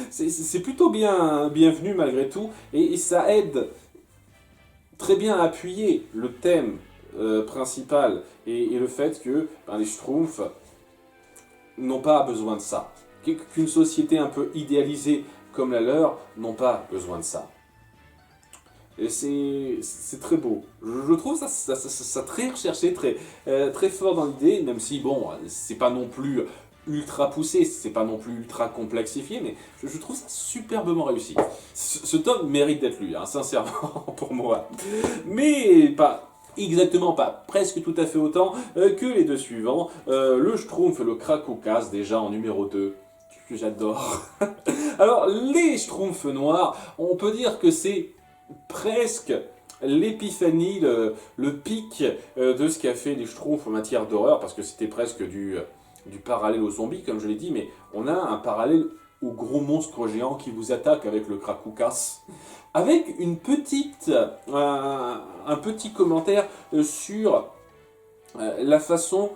c'est plutôt bienvenu malgré tout, et ça aide très bien à appuyer le thème principal et le fait que les schtroumpfs n'ont pas besoin de ça. Qu'une société un peu idéalisée comme la leur n'ont pas besoin de ça. Et c'est très beau. Je trouve ça très recherché, très fort dans l'idée, même si, bon, c'est pas non plus ultra poussé, c'est pas non plus ultra complexifié, mais je trouve ça superbement réussi. Ce tome mérite d'être lu, hein, sincèrement, pour moi. Mais pas exactement, pas presque tout à fait autant que les deux suivants. Le Schtroumpf et le Krakoukas, déjà en numéro 2, que j'adore. Alors, les Schtroumpfs noirs, on peut dire que c'est presque l'épiphanie, le pic de ce qu'a fait les Schtroumpfs en matière d'horreur, parce que c'était presque du parallèle aux zombies, comme je l'ai dit, mais on a un parallèle au gros monstre géant qui vous attaque avec le Krakoukas, avec un petit commentaire sur la façon,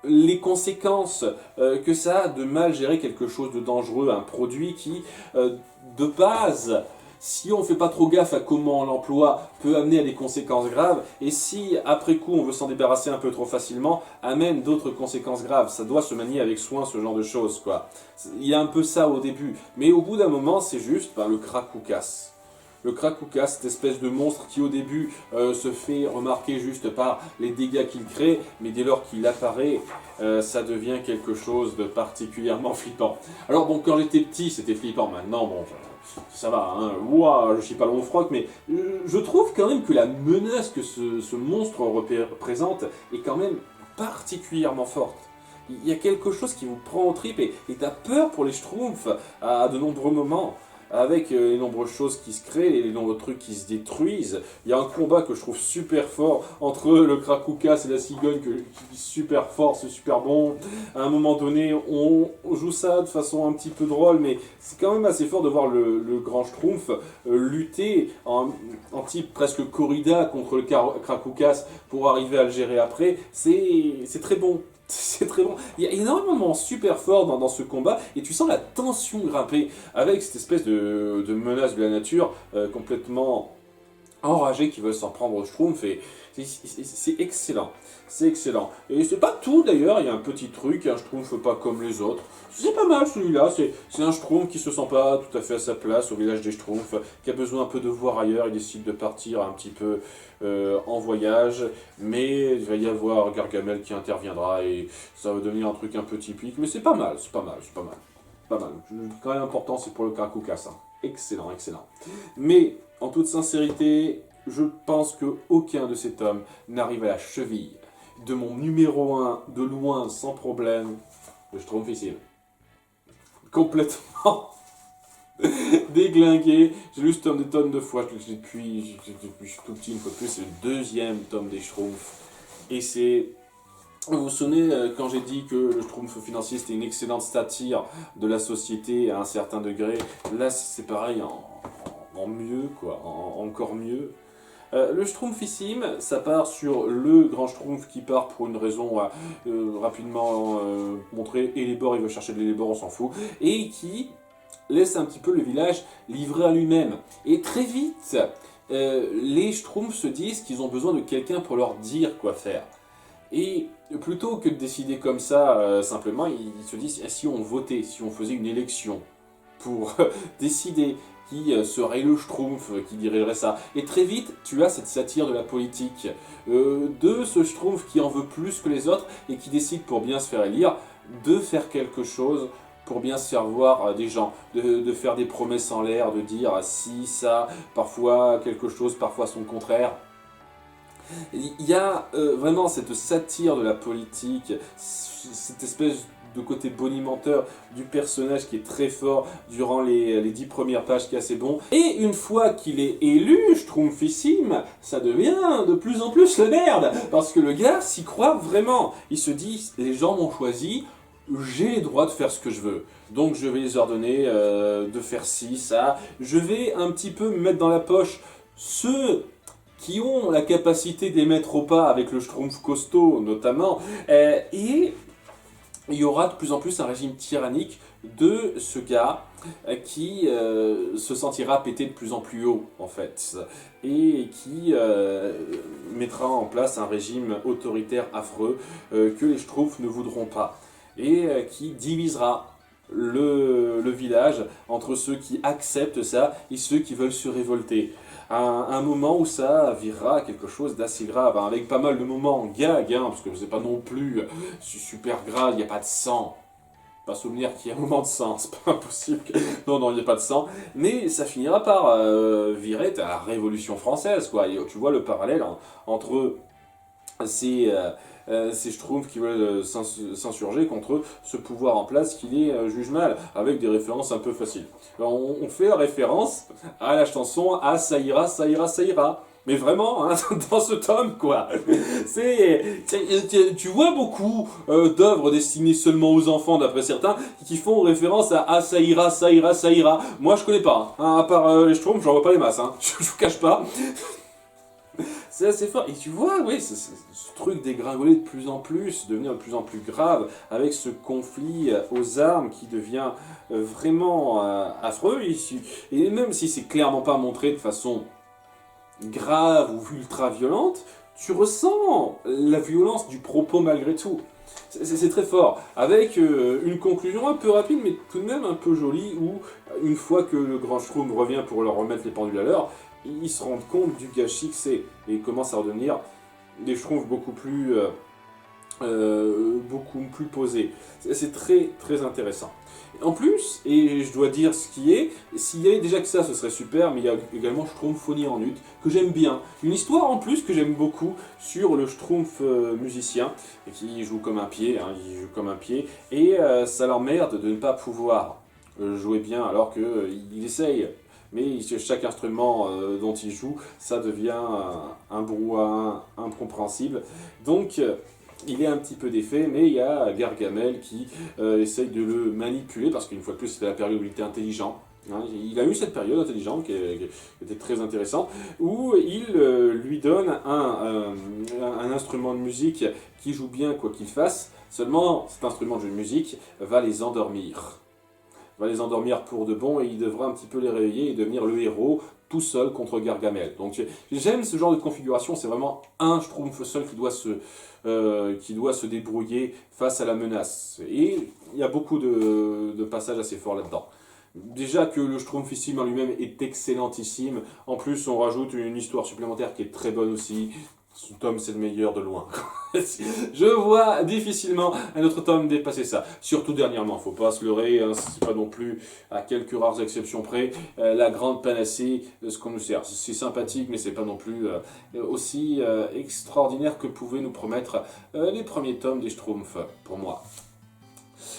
les conséquences que ça a de mal gérer quelque chose de dangereux, un produit qui, de base, si on ne fait pas trop gaffe à comment on l'emploie, peut amener à des conséquences graves, et si après coup on veut s'en débarrasser un peu trop facilement, amène d'autres conséquences graves. Ça doit se manier avec soin, ce genre de choses, quoi. Il y a un peu ça au début, mais au bout d'un moment c'est juste le Krakoukas. Le Krakoukas, cette espèce de monstre qui au début se fait remarquer juste par les dégâts qu'il crée, mais dès lors qu'il apparaît, ça devient quelque chose de particulièrement flippant. Alors bon, quand j'étais petit c'était flippant, maintenant bon, ça va, hein. Ouah, je suis pas long froc, mais je trouve quand même que la menace que ce monstre représente est quand même particulièrement forte. Il y a quelque chose qui vous prend aux tripes et t'as peur pour les Schtroumpfs à de nombreux moments. Avec les nombreuses choses qui se créent et les nombreux trucs qui se détruisent. Il y a un combat que je trouve super fort entre le Krakoukas et la cigogne, qui est super fort, c'est super bon. À un moment donné, on joue ça de façon un petit peu drôle, mais c'est quand même assez fort de voir le grand Schtroumpf lutter en type presque corrida contre le Krakoukas pour arriver à le gérer après. C'est très bon. C'est très bon. Il y a énormément de moments super forts dans ce combat et tu sens la tension grimper avec cette espèce de menace de la nature complètement enragés qui veulent s'en prendre au Schtroumpf et c'est excellent. C'est excellent. Et c'est pas tout d'ailleurs, il y a un petit truc, un Schtroumpf pas comme les autres. C'est pas mal celui-là, c'est un Schtroumpf qui se sent pas tout à fait à sa place au village des Schtroumpfs, qui a besoin un peu de voir ailleurs, il décide de partir un petit peu en voyage, mais il va y avoir Gargamel qui interviendra et ça va devenir un truc un peu typique, mais c'est pas mal, c'est pas mal, c'est pas mal. Pas mal. Quand même important, c'est pour le Caracoucas. Hein. Excellent, excellent. Mais, en toute sincérité, je pense qu'aucun de ces tomes n'arrive à la cheville de mon numéro 1, de loin, sans problème, le Schtroumpfissime. Complètement déglingué. J'ai lu ce tome des tonnes de fois, je l'ai depuis je suis tout petit, une fois de plus, c'est le deuxième tome des Schtroumpfs. Et c'est... Vous vous souvenez quand j'ai dit que le Schtroumpf financier c'était une excellente satire de la société à un certain degré. Là c'est pareil en mieux quoi, encore mieux. Le Schtroumpfissime, ça part sur le grand Schtroumpf qui part pour une raison rapidement montrée, et les bords, il veut chercher de les bords, on s'en fout, et qui laisse un petit peu le village livré à lui-même. Et très vite, les Schtroumpfs se disent qu'ils ont besoin de quelqu'un pour leur dire quoi faire. Et plutôt que de décider comme ça, simplement, ils se disent si on votait, si on faisait une élection pour décider qui serait le Schtroumpf qui dirigerait ça. Et très vite, tu as cette satire de la politique, de ce Schtroumpf qui en veut plus que les autres et qui décide pour bien se faire élire de faire quelque chose pour bien se faire voir des gens, de faire des promesses en l'air, de dire si, ça, parfois quelque chose, parfois son contraire. Il y a vraiment cette satire de la politique, cette espèce de côté bonimenteur du personnage qui est très fort durant les 10 premières pages qui est assez bon. Et une fois qu'il est élu, Schtroumpfissime, ça devient de plus en plus le merde. Parce que le gars s'y croit vraiment. Il se dit, les gens m'ont choisi, j'ai les droits de faire ce que je veux. Donc je vais les ordonner de faire ci, ça. Je vais un petit peu me mettre dans la poche ceux qui ont la capacité de les mettre au pas avec le Schtroumpf costaud notamment, et il y aura de plus en plus un régime tyrannique de ce gars qui se sentira péter de plus en plus haut en fait, et qui mettra en place un régime autoritaire affreux que les Schtroumpfs ne voudront pas, et qui divisera le village entre ceux qui acceptent ça et ceux qui veulent se révolter. Un moment où ça virera à quelque chose d'assez grave, hein, avec pas mal de moments gag, hein, parce que c'est pas non plus super grave, il n'y a pas de sang. Pas souvenir qu'il y a un moment de sang, c'est pas impossible. Non, non, il n'y a pas de sang. Mais ça finira par virer à la Révolution française, quoi. Et tu vois le parallèle entre ces Schtroumpfs qui veulent s'insurger contre ce pouvoir en place qui les juge mal, avec des références un peu faciles. Alors, on fait référence à la chanson « Ah, ça ira, ça ira, ça ira ». Mais vraiment, hein, dans ce tome, quoi. Tu vois beaucoup d'œuvres destinées seulement aux enfants, d'après certains, qui font référence à « Ah, ça ira, ça ira, ça ira ». Moi, je connais pas. Hein, à part les Schtroumpfs, j'en vois pas les masses. Hein. Je vous cache pas. C'est assez fort. Et tu vois, oui, ce truc dégringoler de plus en plus, devenir de plus en plus grave, avec ce conflit aux armes qui devient vraiment affreux. Et même si c'est clairement pas montré de façon grave ou ultra violente, tu ressens la violence du propos malgré tout. C'est très fort, avec une conclusion un peu rapide, mais tout de même un peu jolie, où une fois que le grand Schtroumpf revient pour leur remettre les pendules à l'heure, ils se rendent compte du gâchis que c'est, et ils commencent à redevenir des Schtroumpfs beaucoup plus posés. C'est très très intéressant. En plus, et je dois dire ce qui est, s'il y avait déjà que ça, ce serait super, mais il y a également Schtroumphonie en ut, que j'aime bien. Une histoire en plus que j'aime beaucoup sur le Schtroumpf musicien, qui joue comme un pied, hein, il joue comme un pied, et ça l'emmerde de ne pas pouvoir jouer bien alors qu'il essaye. Mais chaque instrument dont il joue, ça devient un brouhaha incompréhensible. Donc, il est un petit peu défait, mais il y a Gargamel qui essaye de le manipuler, parce qu'une fois de plus, c'était la période où il était intelligent. Hein, il a eu cette période intelligente qui était très intéressante, où il lui donne un instrument de musique qui joue bien quoi qu'il fasse, seulement cet instrument de musique va les endormir. va les endormir pour de bon et il devra un petit peu les réveiller et devenir le héros tout seul contre Gargamel. Donc j'aime ce genre de configuration, c'est vraiment un Schtroumpf seul qui doit se débrouiller face à la menace. Et il y a beaucoup de passages assez forts là-dedans. Déjà que le Schtroumpfissime en lui-même est excellentissime, en plus on rajoute une histoire supplémentaire qui est très bonne aussi. Son tome c'est le meilleur de loin. Je vois difficilement un autre tome dépasser ça. Surtout dernièrement, faut pas se leurrer, hein, c'est pas non plus, à quelques rares exceptions près, la grande panacée de ce qu'on nous sert. C'est sympathique, mais c'est pas non plus aussi extraordinaire que pouvaient nous promettre les premiers tomes des Schtroumpfs, pour moi.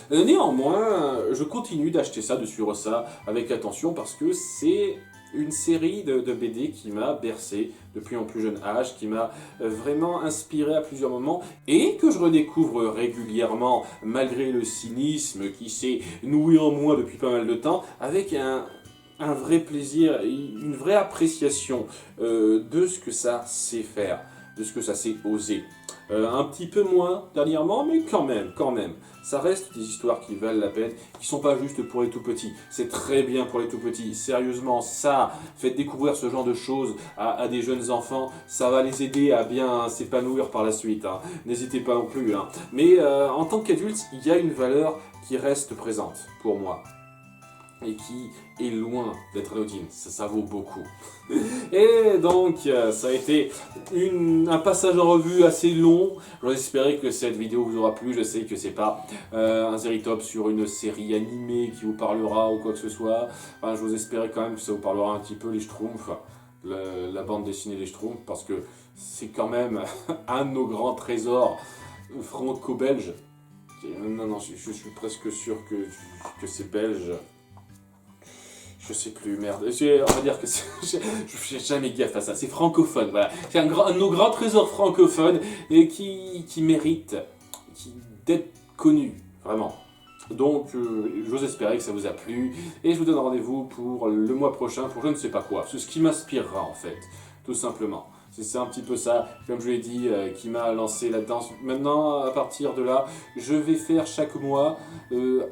Néanmoins, je continue d'acheter ça, de suivre ça avec attention parce que c'est une série de BD qui m'a bercé depuis mon plus jeune âge, qui m'a vraiment inspiré à plusieurs moments et que je redécouvre régulièrement malgré le cynisme qui s'est noué en moi depuis pas mal de temps avec un vrai plaisir, une vraie appréciation de ce que ça sait faire, de ce que ça sait oser. Un petit peu moins dernièrement, mais quand même. Ça reste des histoires qui valent la peine, qui sont pas juste pour les tout petits. C'est très bien pour les tout petits. Sérieusement, ça, faites découvrir ce genre de choses à des jeunes enfants. Ça va les aider à bien s'épanouir par la suite. Hein. N'hésitez pas non plus. Hein. Mais en tant qu'adulte, il y a une valeur qui reste présente pour moi. Et qui est loin d'être anodine, ça vaut beaucoup. Et donc, ça a été un passage en revue assez long. J'espère que cette vidéo vous aura plu. Je sais que c'est pas un Zeritop sur une série animée qui vous parlera ou quoi que ce soit. Enfin, je vous espérais quand même que ça vous parlera un petit peu les Schtroumpfs, la bande dessinée des Schtroumpfs, parce que c'est quand même un de nos grands trésors franco-belges. Non, je suis presque sûr que c'est belge. Je sais plus, merde. On va dire que je fais jamais gaffe à ça. C'est francophone, voilà. C'est un de nos grands trésors francophones et qui mérite d'être connu, vraiment. Donc, j'ose espérer que ça vous a plu. Et je vous donne rendez-vous pour le mois prochain, pour je ne sais pas quoi. C'est ce qui m'inspirera, en fait, tout simplement. C'est un petit peu ça, comme je l'ai dit, qui m'a lancé là-dedans. Maintenant, à partir de là, je vais faire chaque mois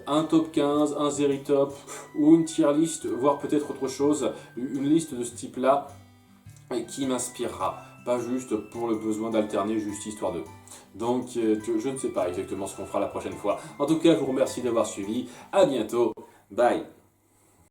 un top 15, un Zeritop ou une tier list, voire peut-être autre chose, une liste de ce type-là qui m'inspirera. Pas juste pour le besoin d'alterner, juste histoire de. Donc, je ne sais pas exactement ce qu'on fera la prochaine fois. En tout cas, je vous remercie d'avoir suivi. À bientôt. Bye.